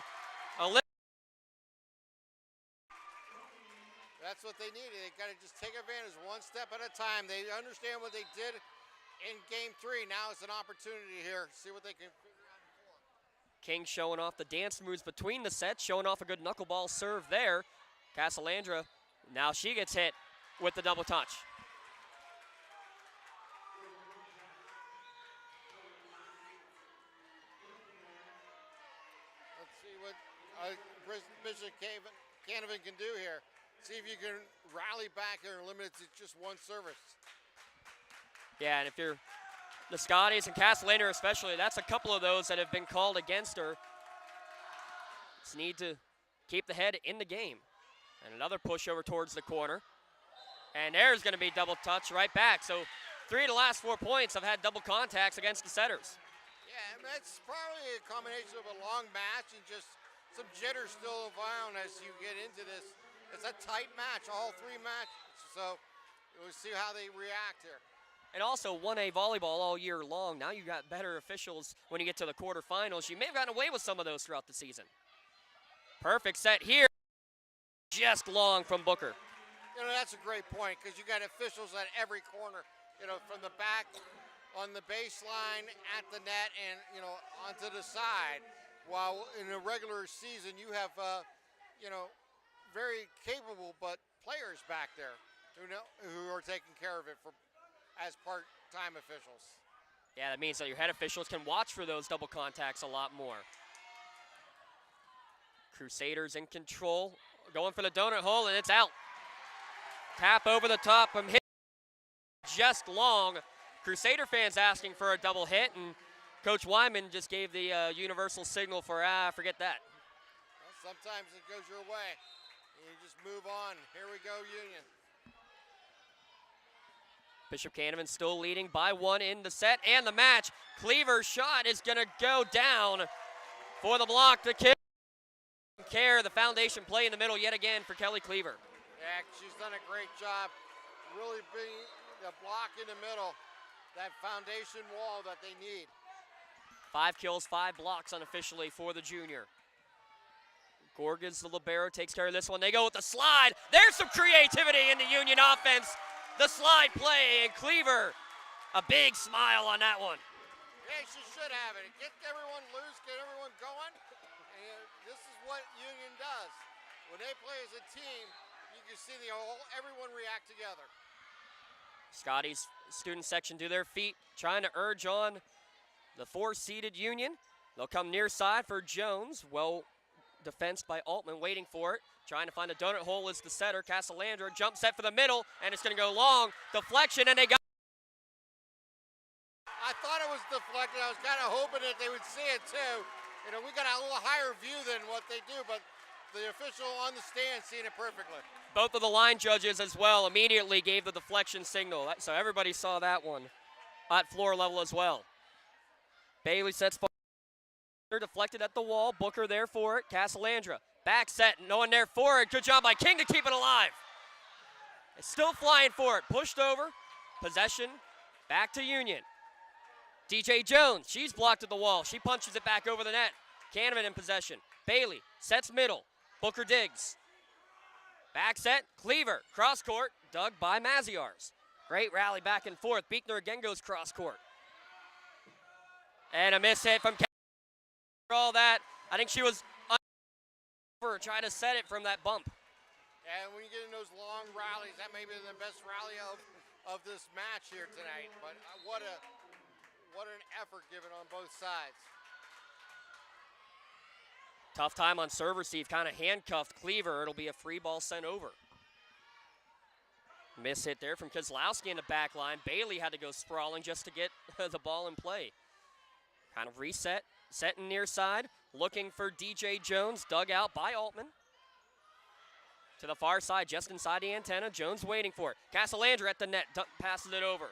That's what they needed. They got to just take advantage one step at a time. They understand what they did in game 3. Now it's an opportunity here. See what they can figure out in 4. King showing off the dance moves between the sets, showing off a good knuckleball serve there. Casalandra, now she gets hit with the double touch. Let's see what Bishop Canevin can do here. See if you can rally back here and limit it to just one service. Yeah, and if you're the Scotties and Castellaner especially, that's a couple of those that have been called against her. Just need to keep the head in the game. And another push over towards the corner. And there's going to be double touch right back. So 3 of the last 4 points have had double contacts against the setters. Yeah, and that's probably a combination of a long match and just some jitter still around as you get into this. It's a tight match, all 3 matches. So we'll see how they react here. And also 1A volleyball all year long. Now you got better officials when you get to the quarterfinals. You may have gotten away with some of those throughout the season. Perfect set here. Just long from Booker. You know, that's a great point because you got officials at every corner, you know, from the back, on the baseline, at the net, and, you know, onto the side. While in a regular season, you have, you know, very capable but players back there who are taking care of it as part-time officials. Yeah, that means that your head officials can watch for those double contacts a lot more. Crusaders in control, going for the donut hole, and it's out. Tap over the top from hit, just long. Crusader fans asking for a double hit, and Coach Wyman just gave the universal signal for, forget that. Well, sometimes it goes your way. You just move on. Here we go, Union. Bishop Canevin still leading by 1 in the set and the match. Cleaver's shot is going to go down for the block. The kick. The foundation play in the middle yet again for Kelly Cleaver. Yeah, she's done a great job really being the block in the middle, that foundation wall that they need. 5 kills, 5 blocks unofficially for the junior. Gorgas, the libero, takes care of this one. They go with the slide. There's some creativity in the Union offense. The slide play, and Cleaver, a big smile on that one. Yeah, she should have it. Get everyone loose, get everyone going. And this is what Union does. When they play as a team, you can see everyone react together. Scotties student section to their feet, trying to urge on the 4-seeded Union. They'll come near side for Jones. Well defensed by Altman, waiting for it. Trying to find a donut hole is the setter. Casalandra, jump set for the middle, and it's going to go long. Deflection, and they got. I thought it was deflected. I was kind of hoping that they would see it too. You know, we got a little higher view than what they do, but the official on the stand seeing it perfectly. Both of the line judges as well immediately gave the deflection signal. So everybody saw that one at floor level as well. Bailey sets deflected at the wall. Booker there for it. Casalandra back set, no one there for it. Good job by King to keep it alive. It's still flying for it. Pushed over. Possession back to Union. DJ Jones, she's blocked at the wall. She punches it back over the net. Canevin in possession. Bailey sets middle. Booker digs. Back set, Cleaver, cross court, dug by Maziarz. Great rally back and forth. Beekner again goes cross court. And a miss hit from Canevin. All that, I think she was trying to set it from that bump. And when you get in those long rallies, that may be the best rally of this match here tonight. But what an effort given on both sides. Tough time on serve receive, kind of handcuffed Cleaver. It'll be a free ball sent over. Miss hit there from Kozlowski in the back line. Bailey had to go sprawling just to get the ball in play. Kind of reset, setting near side, looking for DJ Jones, dug out by Altman. To the far side, just inside the antenna, Jones waiting for it. Casalandra at the net, passes it over.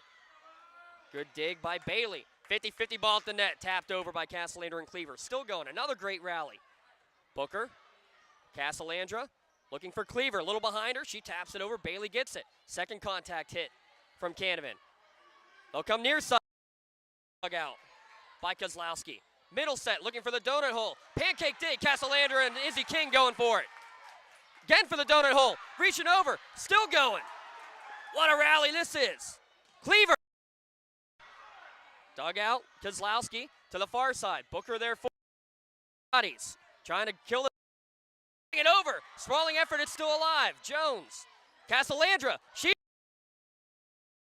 Good dig by Bailey. 50-50 ball at the net, tapped over by Casalandra and Cleaver. Still going, another great rally. Booker, Casalandra, looking for Cleaver, a little behind her. She taps it over, Bailey gets it. Second contact hit from Canevin. They'll come near side. Dug out by Kozlowski. Middle set, looking for the donut hole. Pancake dig, Casalandra and Izzy King going for it. Again for the donut hole, reaching over, still going. What a rally this is. Cleaver. Dug out, Kozlowski to the far side. Booker there for Scotties. Trying to kill it. Bring it over. Sprawling effort, it's still alive. Jones. Casalandra. She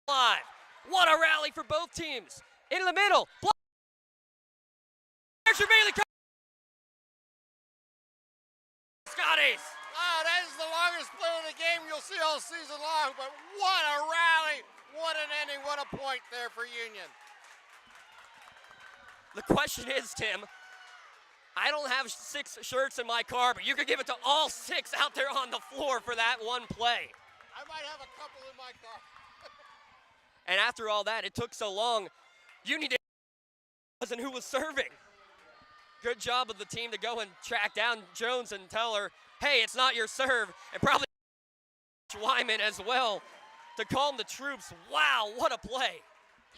alive. What a rally for both teams. Into the middle. There's your Bailey. Scotties. Oh, that is the longest play of the game you'll see all season long, but what a rally. What an ending. What a point there for Union. The question is, Tim, I don't have 6 shirts in my car, but you could give it to all 6 out there on the floor for that one play. I might have a couple in my car. And after all that, it took so long. Union wasn't who was serving. Good job of the team to go and track down Jones and tell her, hey, it's not your serve, and probably Wyman as well to calm the troops. Wow, what a play.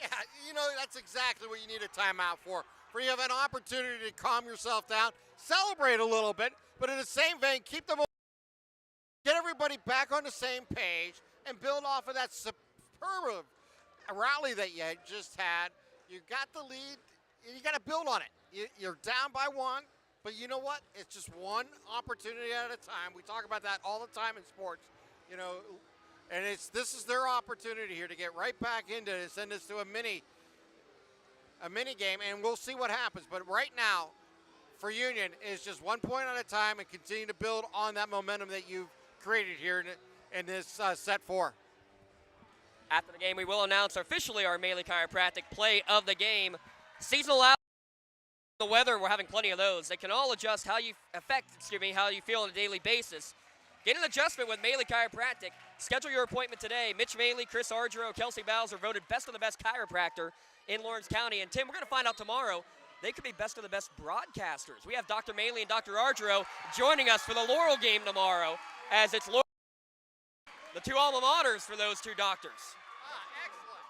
Yeah, you know, that's exactly what you need a timeout for. Where you have an opportunity to calm yourself down, celebrate a little bit, but in the same vein, keep them, get everybody back on the same page and build off of that superb rally that you just had. You got the lead, and you got to build on it. You're down by 1, but you know what? It's just one opportunity at a time. We talk about that all the time in sports, you know. And this is their opportunity here to get right back into it and send us to a mini game, and we'll see what happens. But right now, for Union, is just 1 point at a time and continue to build on that momentum that you've created here in this set 4. After the game, we will announce officially our Maley Chiropractic play of the game. Seasonal out, the weather, and we're having plenty of those. They can all adjust how you how you feel on a daily basis. Get an adjustment with Maley Chiropractic. Schedule your appointment today. Mitch Maley, Chris Argero, Kelsey Bowles are voted best of the best chiropractor in Lawrence County. And Tim, we're going to find out tomorrow, they could be best of the best broadcasters. We have Dr. Maley and Dr. Argero joining us for the Laurel game tomorrow, as it's the 2 alma maters for those 2 doctors. Excellent.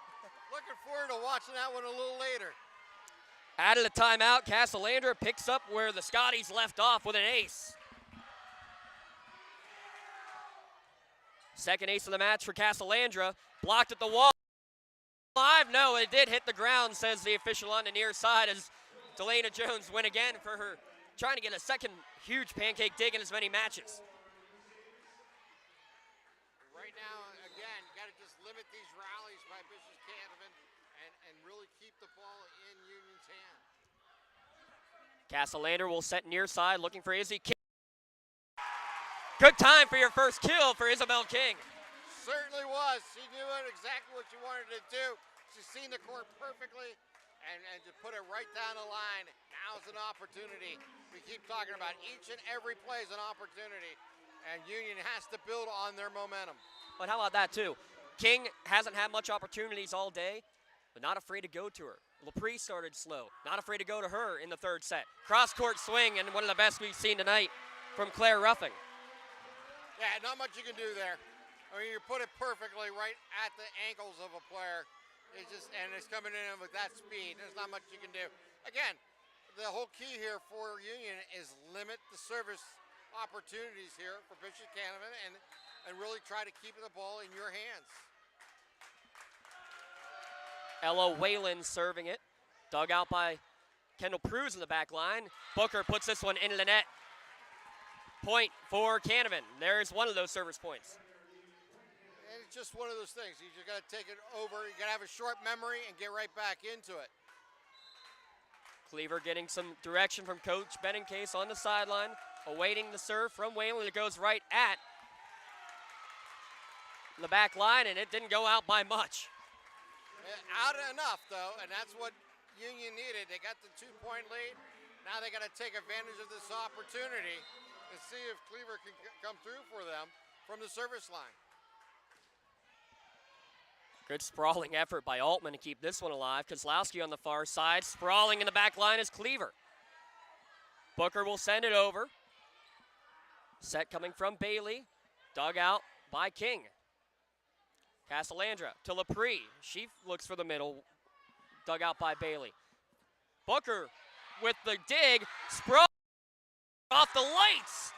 Looking forward to watching that one a little later. Out of the timeout, Casalandra picks up where the Scotties left off with an ace. Second ace of the match for Casalandra. Blocked at the wall. Live? No, it did hit the ground, says the official on the near side, as Delana Jones went again for her, trying to get a second huge pancake dig in as many matches. Right now, again, you got to just limit these rallies by Bishop Canevin and really keep the ball in Union's hand. Casalandra will set near side, looking for Izzy King. Good time for your first kill for Isabel King. Certainly was. She knew exactly what she wanted to do. She's seen the court perfectly and to put it right down the line. Now's an opportunity. We keep talking about each and every play is an opportunity, and Union has to build on their momentum. But how about that, too? King hasn't had much opportunities all day, but not afraid to go to her. LaPree started slow. Not afraid to go to her in the 3rd set. Cross-court swing, and one of the best we've seen tonight from Claire Ruffing. Yeah, not much you can do there. I mean, you put it perfectly right at the ankles of a player. And it's coming in with that speed. There's not much you can do. Again, the whole key here for Union is limit the service opportunities here for Bishop Canevin and really try to keep the ball in your hands. Ella Whalen serving it. Dug out by Kendall Pruz in the back line. Booker puts this one into the net. Point for Canevin. There's one of those service points. And it's just one of those things. You just got to take it over. You got to have a short memory and get right back into it. Cleaver getting some direction from Coach Beninckase on the sideline, awaiting the serve from Whalen. It goes right at the back line, and it didn't go out by much. Out enough, though, and that's what Union needed. They got the 2-point lead. Now they got to take advantage of this opportunity and see if Cleaver can come through for them from the service line. Good sprawling effort by Altman to keep this one alive. Kozlowski on the far side. Sprawling in the back line is Cleaver. Booker will send it over. Set coming from Bailey. Dug out by King. Castellandra to Lepre. She looks for the middle. Dug out by Bailey. Booker with the dig. Sprawl off the lights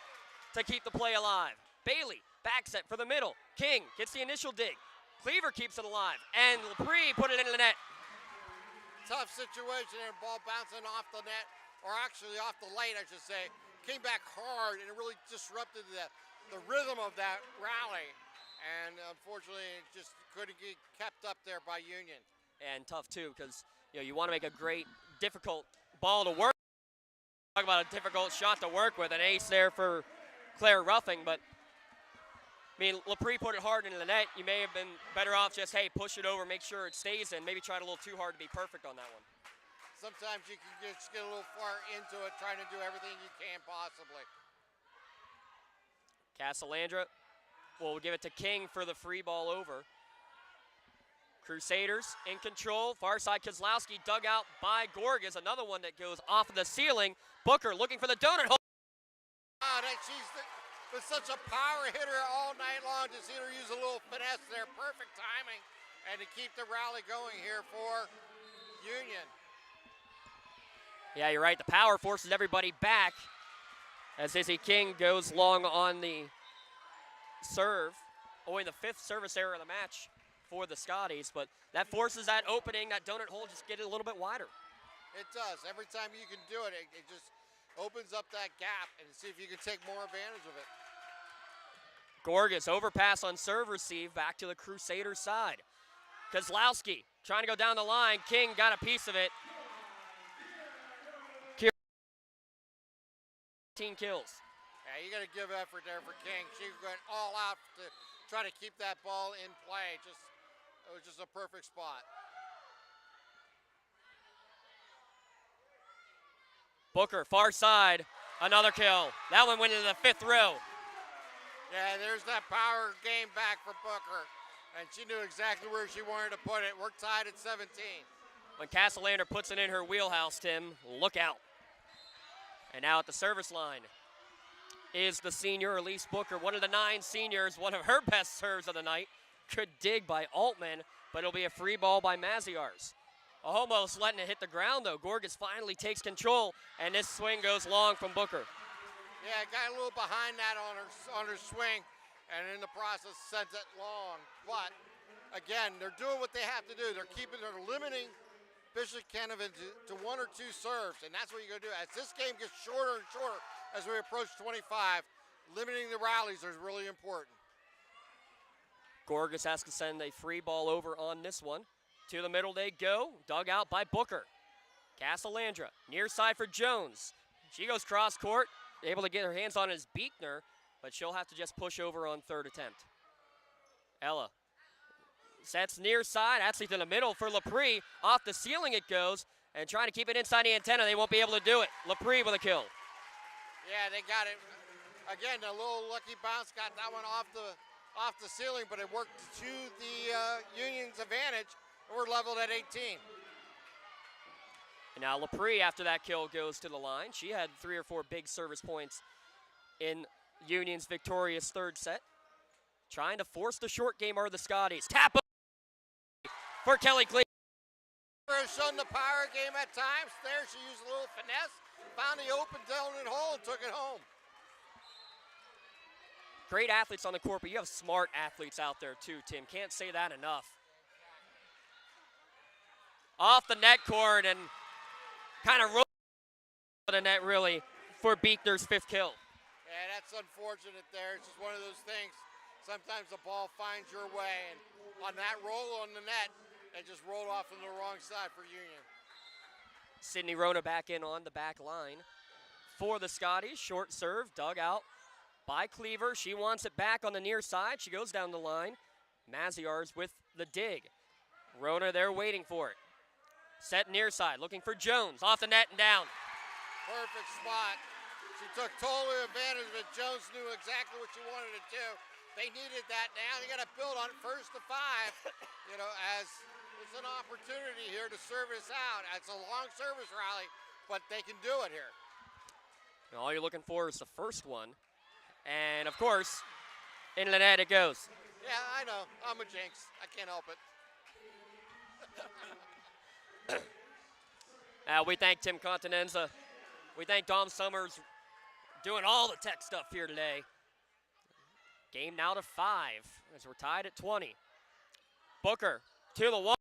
to keep the play alive. Bailey back set for the middle. King gets the initial dig. Cleaver keeps it alive. And Lepre put it into the net. Tough situation and ball bouncing off the net, or actually off the light, I should say. Came back hard and it really disrupted the rhythm of that rally. And unfortunately, it just couldn't get kept up there by Union. And tough too, because you want to make a great, difficult ball to work. Talk about a difficult shot to work with. An ace there for Claire Ruffing, but I mean, Lepre put it hard into the net. You may have been better off just, hey, push it over, make sure it stays in. Maybe tried a little too hard to be perfect on that one. Sometimes you can just get a little far into it, trying to do everything you can possibly. Castellandra will give it to King for the free ball over. Crusaders in control. Far side Kozlowski dug out by Gorgas. Another one that goes off of the ceiling. Booker looking for the donut hole. She's been such a power hitter all night long. To see her use a little finesse there. Perfect timing. And to keep the rally going here for Union. Yeah, you're right. The power forces everybody back as Izzy King goes long on the serve. Only the 5th service error of the match for the Scotties, but that forces that opening, that donut hole, just get it a little bit wider. It does. Every time you can do it, it just opens up that gap and see if you can take more advantage of it. Gorgas overpass on serve receive back to the Crusaders side. Kozlowski trying to go down the line. King got a piece of it. 15 kills. Yeah, you got to give effort there for King. She went all out to try to keep that ball in play. It was just a perfect spot. Booker, far side, another kill. That one went into the 5th row. Yeah, there's that power game back for Booker. And she knew exactly where she wanted to put it. We're tied at 17. When Castellander puts it in her wheelhouse, Tim, look out. And now at the service line is the senior, Elise Booker, one of the 9 seniors, one of her best serves of the night. Good dig by Altman, but it'll be a free ball by Maziarz. Almost letting it hit the ground, though. Gorgas finally takes control, and this swing goes long from Booker. Yeah, got a little behind that on her swing, and in the process sent it long. But, again, they're doing what they have to do. They're limiting Bishop Canevin to 1 or 2 serves, and that's what you're going to do. As this game gets shorter and shorter as we approach 25, limiting the rallies is really important. Gorgas has to send a free ball over on this one. To the middle they go, dug out by Booker. Castellandra, near side for Jones. She goes cross court, able to get her hands on his Beekner, but she'll have to just push over on 3rd attempt. Ella sets near side, actually to the middle for Lepre. Off the ceiling it goes, and trying to keep it inside the antenna, they won't be able to do it. Lepre with a kill. Yeah, they got it. Again, a little lucky bounce, got that one off the ceiling, but it worked to the Union's advantage, and we're leveled at 18. And now Lepre, after that kill, goes to the line. She had 3 or 4 big service points in Union's victorious 3rd set. Trying to force the short game are the Scotties. Tap for Kelly Cleaver. Has shown the power game at times. There she used a little finesse, found the open donut hole and took it home. Great athletes on the court, but you have smart athletes out there too, Tim. Can't say that enough. Off the net cord and kind of rolled the net really for Beekner's 5th kill. Yeah, that's unfortunate there. It's just one of those things. Sometimes the ball finds your way, and on that roll on the net, it just rolled off on the wrong side for Union. Sydney Rona back in on the back line for the Scotties. Short serve, dug out by Cleaver. She wants it back on the near side. She goes down the line. Maziarz with the dig. Rona there waiting for it. Set near side, looking for Jones, off the net and down. Perfect spot. She took total advantage of it. Jones knew exactly what she wanted to do. They needed that now. You got to build on it first to 5, as it's an opportunity here to service out. It's a long service rally, but they can do it here. And all you're looking for is the first one. And, of course, into the net it goes. Yeah, I know. I'm a jinx. I can't help it. We thank Tim Continenza. We thank Dom Summers doing all the tech stuff here today. Game now to 5 as we're tied at 20. Booker to the wall.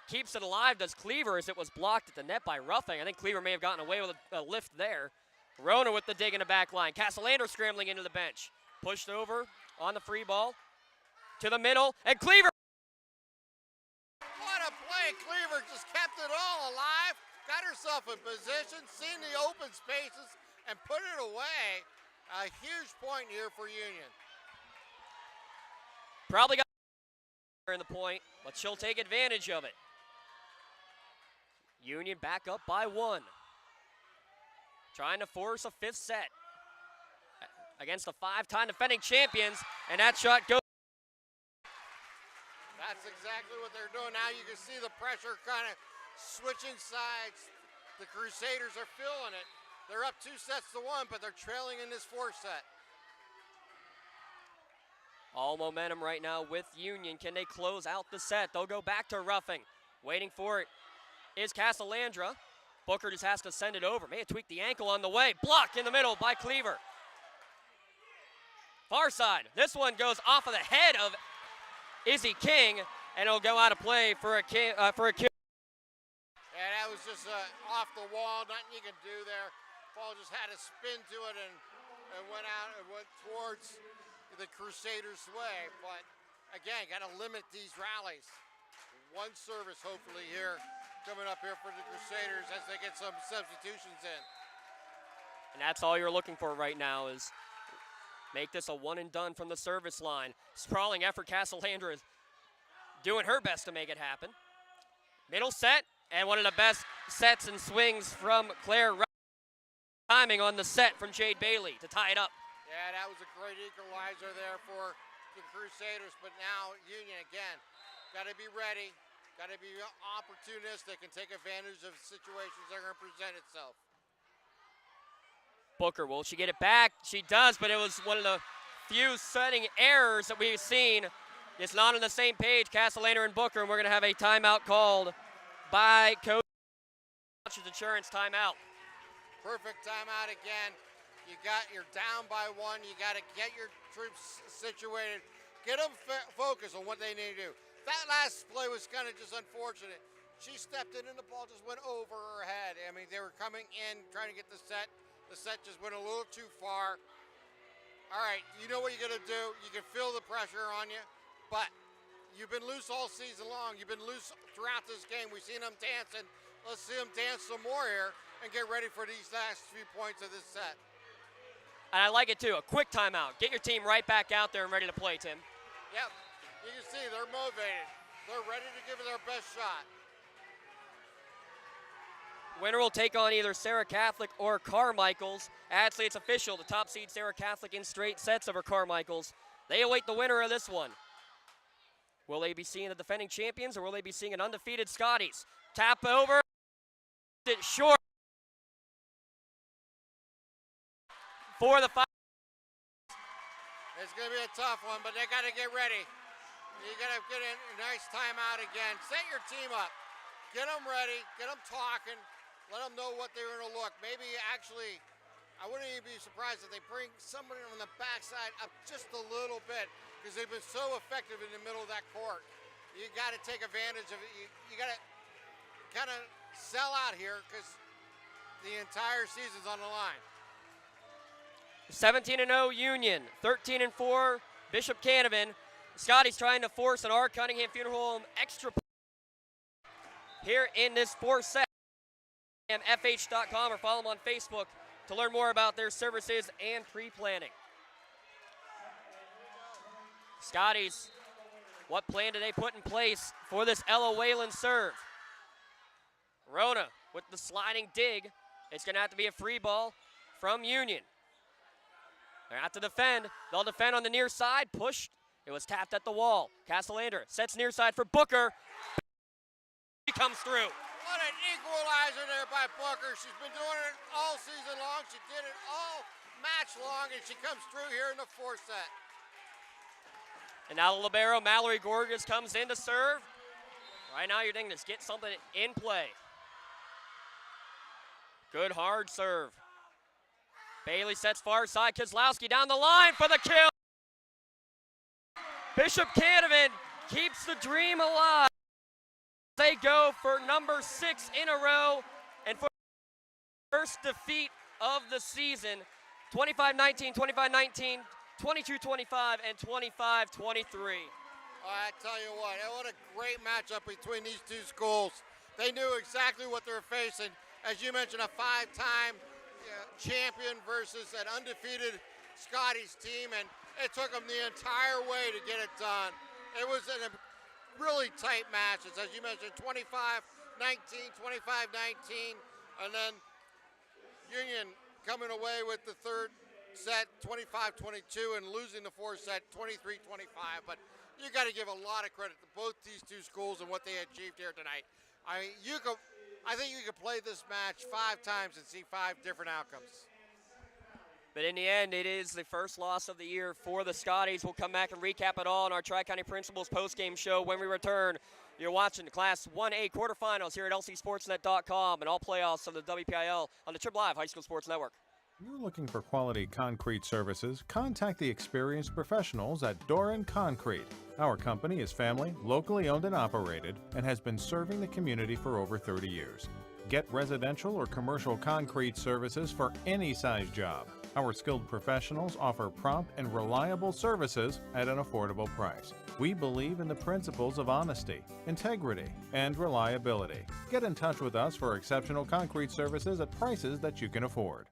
Keeps it alive, does Cleaver, as it was blocked at the net by Ruffing. I think Cleaver may have gotten away with a lift there. Rona with the dig in the back line. Castellander scrambling into the bench. Pushed over on the free ball. To the middle, and Cleaver. What a play. Cleaver just kept it all alive. Got herself in position, seen the open spaces, and put it away. A huge point here for Union. Probably got in the point, but she'll take advantage of it. Union back up by 1. Trying to force a 5th set against the 5-time defending champions, and that shot goes. That's exactly what they're doing. Now you can see the pressure kind of switching sides. The Crusaders are feeling it. They're up 2 sets to 1, but they're trailing in this 4th set. All momentum right now with Union. Can they close out the set? They'll go back to Ruffing. Waiting for it is Castelandra. Booker just has to send it over. May have tweaked the ankle on the way. Block in the middle by Cleaver. Far side. This one goes off of the head of Izzy King, and it'll go out of play for a kill. Yeah, that was just off the wall. Nothing you can do there. Ball just had a spin to it and went out and went towards the Crusaders' way. But again, got to limit these rallies. 1 service hopefully here coming up here for the Crusaders as they get some substitutions in. And that's all you're looking for right now is make this a 1 and done from the service line. Sprawling effort. Castelandra is doing her best to make it happen. Middle set, and one of the best sets and swings from Claire. Timing on the set from Jade Bailey to tie it up. Yeah, that was a great equalizer there for the Crusaders, but now Union again, got to be ready, got to be opportunistic and take advantage of situations that are going to present itself. Booker, will she get it back? She does, but it was one of the few setting errors that we've seen. It's not on the same page, Castellander and Booker, and we're going to have a timeout called by Coach Insurance timeout. Perfect timeout again. You're down by 1. You got to get your troops situated. Get them focused on what they need to do. That last play was kind of just unfortunate. She stepped in and the ball just went over her head. I mean, they were coming in trying to get the set. The set just went a little too far. All right, you know what you're going to do. You can feel the pressure on you, but you've been loose all season long. You've been loose throughout this game. We've seen them dancing. Let's see them dance some more here and get ready for these last few points of this set. And I like it too, a quick timeout. Get your team right back out there and ready to play, Tim. Yep, you can see they're motivated. They're ready to give it their best shot. Winner will take on either Sarah Catholic or Carmichaels. Actually, it's official. The top seed Sarah Catholic in straight sets over Carmichaels. They await the winner of this one. Will they be seeing the defending champions or will they be seeing an undefeated Scotties? Tap over. It short. For the 5. It's going to be a tough one, but they got to get ready. You got to get a nice timeout again. Set your team up. Get them ready. Get them talking. Let them know what they're going to look. Maybe actually, I wouldn't even be surprised if they bring somebody on the backside up just a little bit because they've been so effective in the middle of that court. You got to take advantage of it. You got to kind of sell out here because the entire season's on the line. 17-0 Union, 13-4 Bishop Canevin. Scotties trying to force an R. Cunningham Funeral Home extra here in this 4th set. FH.com or follow them on Facebook to learn more about their services and pre-planning. Scotties, what plan do they put in place for this Ella Whalen serve? Rona with the sliding dig. It's going to have to be a free ball from Union. They have to defend. They'll defend on the near side. Pushed. It was tapped at the wall. Castellander sets near side for Booker. He comes through. What an equalizer there by Booker. She's been doing it all season long. She did it all match long, and she comes through here in the fourth set. And now the libero, Mallory Gorgas, comes in to serve. Right now you're thinking, just get something in play. Good hard serve. Bailey sets far side. Kozlowski down the line for the kill. Bishop Canevin keeps the dream alive. They go for number 6 in a row and for the first defeat of the season. 25-19, 25-19, 22-25, and 25-23. I tell you what a great matchup between these two schools. They knew exactly what they were facing. As you mentioned, a 5-time champion versus an undefeated Scotties team, and it took them the entire way to get it done. It was a really tight match. As you mentioned, 25-19, 25-19, and then Union coming away with the third set 25-22 and losing the fourth set 23-25. But you got to give a lot of credit to both these two schools and what they achieved here tonight. I think you could play this match 5 times and see 5 different outcomes. But in the end, it is the first loss of the year for the Scotties. We'll come back and recap it all in our Tri-County Principals postgame show when we return. You're watching the Class 1A quarterfinals here at lcsportsnet.com and all playoffs of the WPIAL on the Triple Live High School Sports Network. You're looking for quality concrete services? Contact the experienced professionals at Doran Concrete. Our company is family, locally owned and operated, and has been serving the community for over 30 years. Get residential or commercial concrete services for any size job. Our skilled professionals offer prompt and reliable services at an affordable price. We believe in the principles of honesty, integrity, and reliability. Get in touch with us for exceptional concrete services at prices that you can afford.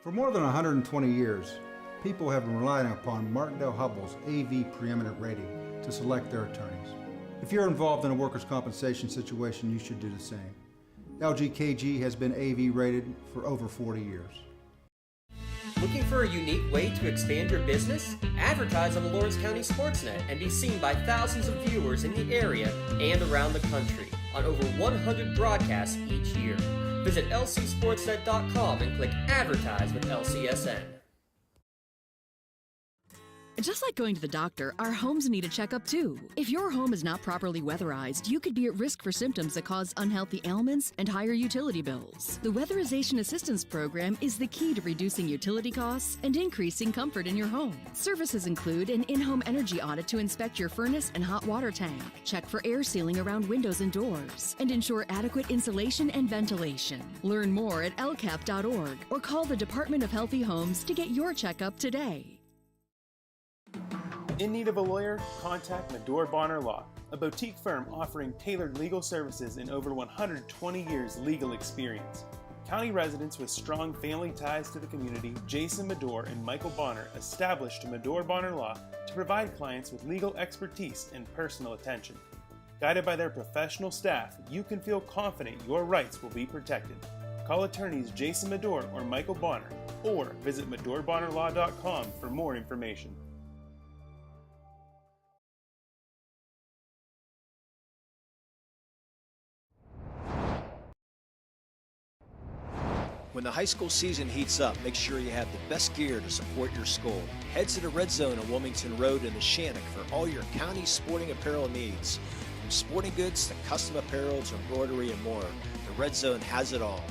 For more than 120 years, people have been relying upon Martindale-Hubbell's AV preeminent rating to select their attorneys. If you're involved in a workers' compensation situation, you should do the same. LGKG has been AV rated for over 40 years. Looking for a unique way to expand your business? Advertise on the Lawrence County SportsNet and be seen by thousands of viewers in the area and around the country on over 100 broadcasts each year. Visit lcsportsnet.com and click Advertise with LCSN. Just like going to the doctor, our homes need a checkup too. If your home is not properly weatherized, you could be at risk for symptoms that cause unhealthy ailments and higher utility bills. The Weatherization Assistance Program is the key to reducing utility costs and increasing comfort in your home. Services include an in-home energy audit to inspect your furnace and hot water tank, check for air sealing around windows and doors, and ensure adequate insulation and ventilation. Learn more at lcap.org or call the Department of Healthy Homes to get your checkup today. In need of a lawyer? Contact Medore Bonner Law, a boutique firm offering tailored legal services in over 120 years legal experience. County residents with strong family ties to the community, Jason Medore and Michael Bonner, established Medore Bonner Law to provide clients with legal expertise and personal attention. Guided by their professional staff, you can feel confident your rights will be protected. Call attorneys Jason Medore or Michael Bonner, or visit MedoreBonnerLaw.com for more information. When the high school season heats up, make sure you have the best gear to support your school. Head to the Red Zone on Wilmington Road in the Shannock for all your county sporting apparel needs. From sporting goods to custom apparel to embroidery and more, the Red Zone has it all.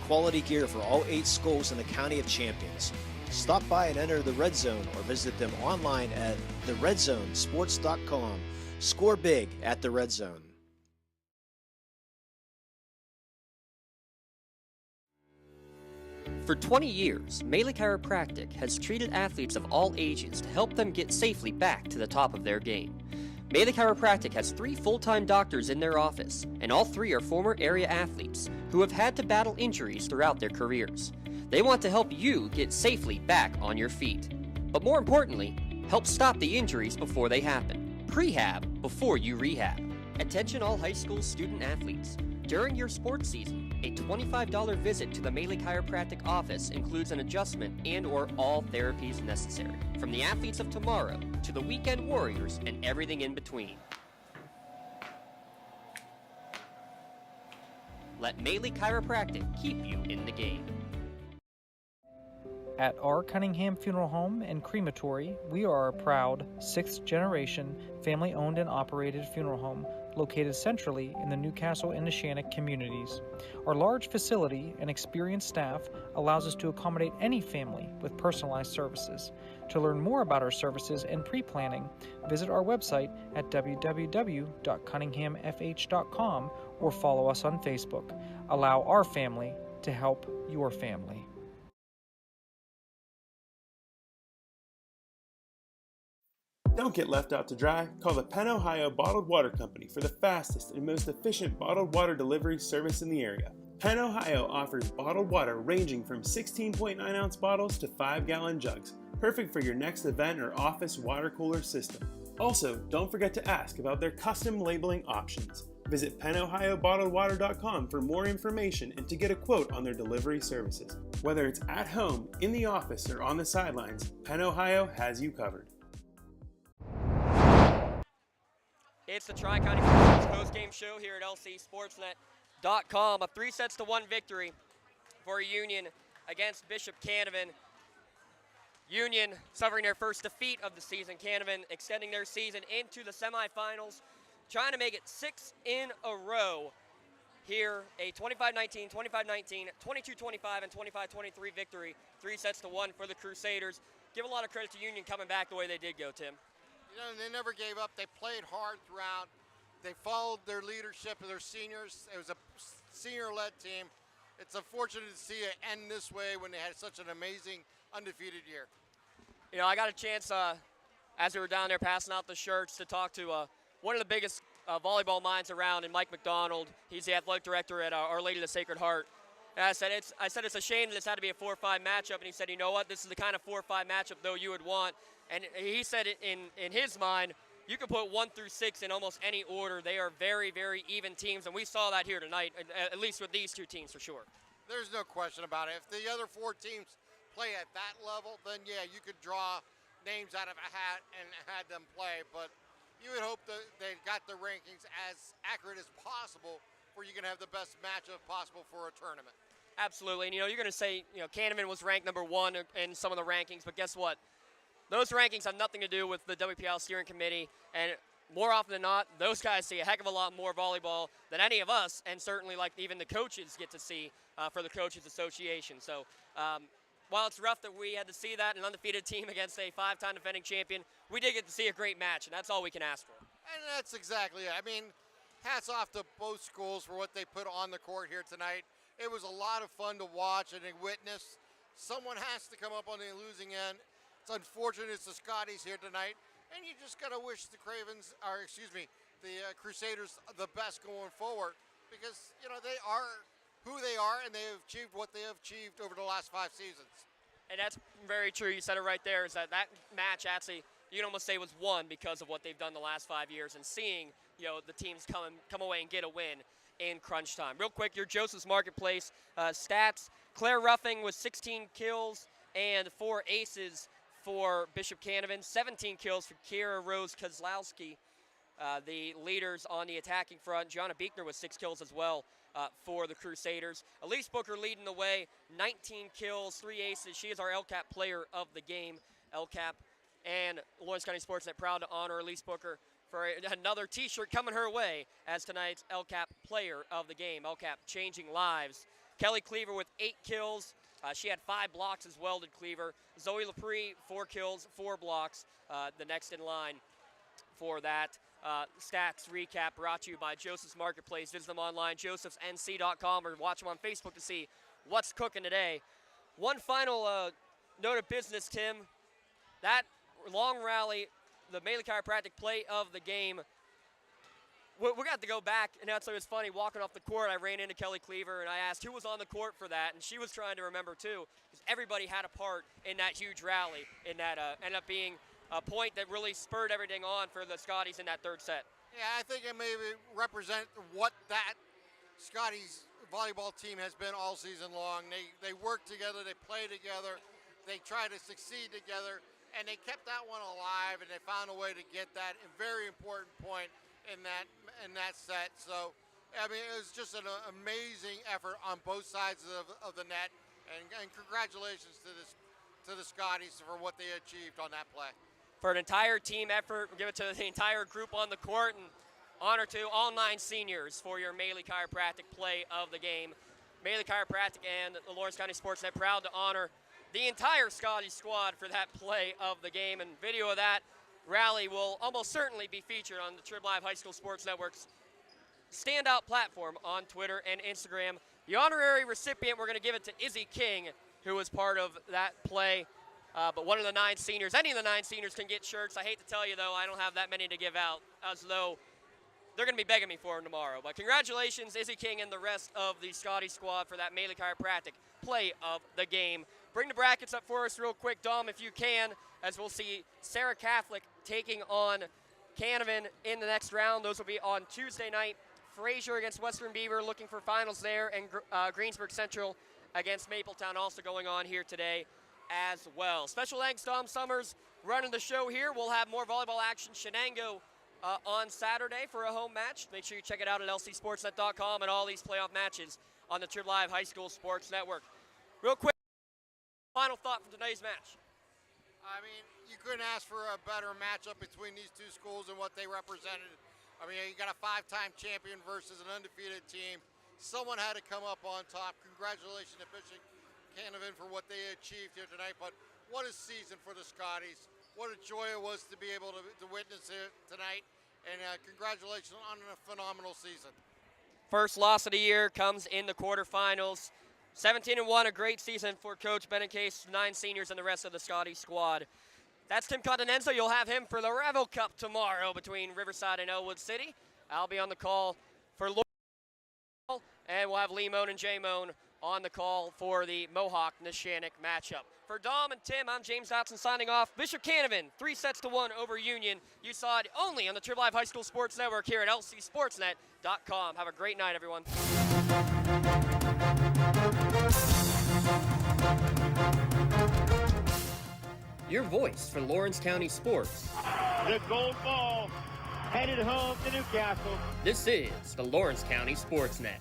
Quality gear for all 8 schools in the County of Champions. Stop by and enter the Red Zone or visit them online at theredzonesports.com. Score big at the Red Zone. For 20 years, Maley Chiropractic has treated athletes of all ages to help them get safely back to the top of their game. Maley Chiropractic has 3 full-time doctors in their office, and all 3 are former area athletes who have had to battle injuries throughout their careers. They want to help you get safely back on your feet. But more importantly, Help stop the injuries before they happen. Prehab before you rehab. Attention all high school student athletes. During your sports season, a $25 visit to the Maley Chiropractic office includes an adjustment and/or all therapies necessary. From the athletes of tomorrow to the weekend warriors and everything in between. Let Maley Chiropractic keep you in the game. At our Cunningham Funeral Home and Crematory, we are a proud 6th generation family owned and operated funeral home located centrally in the Newcastle and Neshannock communities. Our large facility and experienced staff allows us to accommodate any family with personalized services. To learn more about our services and pre-planning, visit our website at www.cunninghamfh.com or follow us on Facebook. Allow our family to help your family. Don't get left out to dry. Call the Penn Ohio Bottled Water Company for the fastest and most efficient bottled water delivery service in the area. Penn Ohio offers bottled water ranging from 16.9 ounce bottles to 5-gallon jugs, perfect for your next event or office water cooler system. Also, don't forget to ask about their custom labeling options. Visit PennOhioBottledWater.com for more information and to get a quote on their delivery services. Whether it's at home, in the office, or on the sidelines, Penn Ohio has you covered. It's the Tri-County Crusaders post-game show here at LCSportsNet.com. A 3-1 victory for Union against Bishop Canevin. Union suffering their first defeat of the season. Canevin extending their season into the semifinals, trying to make it 6 in a row. Here, a 25-19, 25-19, 22-25, and 25-23 victory. 3-1 for the Crusaders. Give a lot of credit to Union coming back the way they did go, Tim. You know, they never gave up. They played hard throughout. They followed their leadership of their seniors. It was a senior-led team. It's unfortunate to see it end this way when they had such an amazing undefeated year. You know, I got a chance as we were down there passing out the shirts to talk to one of the biggest volleyball minds around, and Mike McDonald. He's the athletic director at Our Lady of the Sacred Heart. And I said it's a shame that this had to be a 4-5 matchup, and he said, you know what, this is the kind of 4-5 matchup though you would want. And he said in his mind, you can put 1 through 6 in almost any order. They are very, very even teams, and we saw that here tonight, at least with these two teams for sure. There's no question about it. If the other 4 teams play at that level, then yeah, you could draw names out of a hat and had them play, but you would hope that they got the rankings as accurate as possible where you can have the best matchup possible for a tournament. Absolutely, and you know, you're going to say, you know, Canevin was ranked number 1 in some of the rankings, but guess what? Those rankings have nothing to do with the WPIAL steering committee, and more often than not, those guys see a heck of a lot more volleyball than any of us, and certainly like even the coaches get to see for the Coaches Association. So while it's rough that we had to see that, an undefeated team against a 5-time defending champion, we did get to see a great match, and that's all we can ask for. And that's exactly it. I mean, hats off to both schools for what they put on the court here tonight. It was a lot of fun to watch and to witness. Someone has to come up on the losing end. It's unfortunate it's the Scotties here tonight, and you just got to wish the Crusaders the best going forward, because, you know, they are who they are, and they have achieved what they have achieved over the last 5 seasons. And that's very true. You said it right there, is that match actually, you can almost say, was won because of what they've done the last 5 years, and seeing, you know, the teams come away and get a win in crunch time. Real quick, your Joseph's Marketplace stats. Claire Ruffing with 16 kills and 4 aces for Bishop Canevin, 17 kills for Kiera Rose Kozlowski, the leaders on the attacking front. Gianna Beekner with 6 kills as well for the Crusaders. Elise Booker leading the way, 19 kills, 3 aces. She is our LCAP player of the game. LCAP and Lawrence County SportsNet proud to honor Elise Booker for another t-shirt coming her way as tonight's LCAP player of the game. LCAP changing lives. Kelly Cleaver with 8 kills. She had 5 blocks as well, did Cleaver. Zoe Lepre, 4 kills, 4 blocks. The next in line for that stats recap brought to you by Joseph's Marketplace. Visit them online, josephsnc.com, or watch them on Facebook to see what's cooking today. One final note of business, Tim. That long rally, the Maley Chiropractic play of the game, we got to go back, and that's what was funny. Walking off the court, I ran into Kelly Cleaver, and I asked who was on the court for that, and she was trying to remember too, because everybody had a part in that huge rally. In that ended up being a point that really spurred everything on for the Scotties in that third set. Yeah, I think it maybe represent what that Scotties volleyball team has been all season long. They work together, they play together, they try to succeed together, and they kept that one alive, and they found a way to get that a very important point in that set. So, I mean, it was just an amazing effort on both sides of the net, and congratulations to the Scotties for what they achieved on that play. For an entire team effort, we'll give it to the entire group on the court, and honor to all 9 seniors for your Maley Chiropractic play of the game. Maley Chiropractic and the Lawrence County SportsNet proud to honor the entire Scotties squad for that play of the game, and video of that rally will almost certainly be featured on the Trib Live High School Sports Network's standout platform on Twitter and Instagram. The honorary recipient, we're going to give it to Izzy King, who was part of that play. But one of the 9 seniors, any of the 9 seniors can get shirts. I hate to tell you, though, I don't have that many to give out, as though they're going to be begging me for them tomorrow. But congratulations, Izzy King and the rest of the Scotty squad for that Maley Chiropractic play of the game. Bring the brackets up for us real quick, Dom, if you can, as we'll see Sarah Catholic taking on Canevin in the next round. Those will be on Tuesday night. Fraser against Western Beaver, looking for finals there, and Greensburg Central against Mapletown also going on here today as well. Special thanks, Dom Summers, running the show here. We'll have more volleyball action, Shenango, on Saturday for a home match. Make sure you check it out at lcsportsnet.com and all these playoff matches on the Trib Live High School Sports Network. Real quick, final thought from today's match. I mean, you couldn't ask for a better matchup between these two schools and what they represented. I mean, you got a 5-time champion versus an undefeated team. Someone had to come up on top. Congratulations to Bishop Canevin for what they achieved here tonight. But what a season for the Scotties. What a joy it was to be able to witness it tonight. And congratulations on a phenomenal season. First loss of the year comes in the quarterfinals. 17-1, a great season for Coach Benicase, 9 seniors, and the rest of the Scotty squad. That's Tim Continenza. You'll have him for the Revel Cup tomorrow between Riverside and Elwood City. I'll be on the call for Lawrence, and we'll have Lee Moan and Jay Moan on the call for the Mohawk-Neshannock matchup. For Dom and Tim, I'm James Dotson signing off. Bishop Canevin, 3-1 over Union. You saw it only on the Trib Live High School Sports Network here at lcsportsnet.com. Have a great night, everyone. Your voice for Lawrence County sports. The gold ball headed home to Newcastle. This is the Lawrence County SportsNet.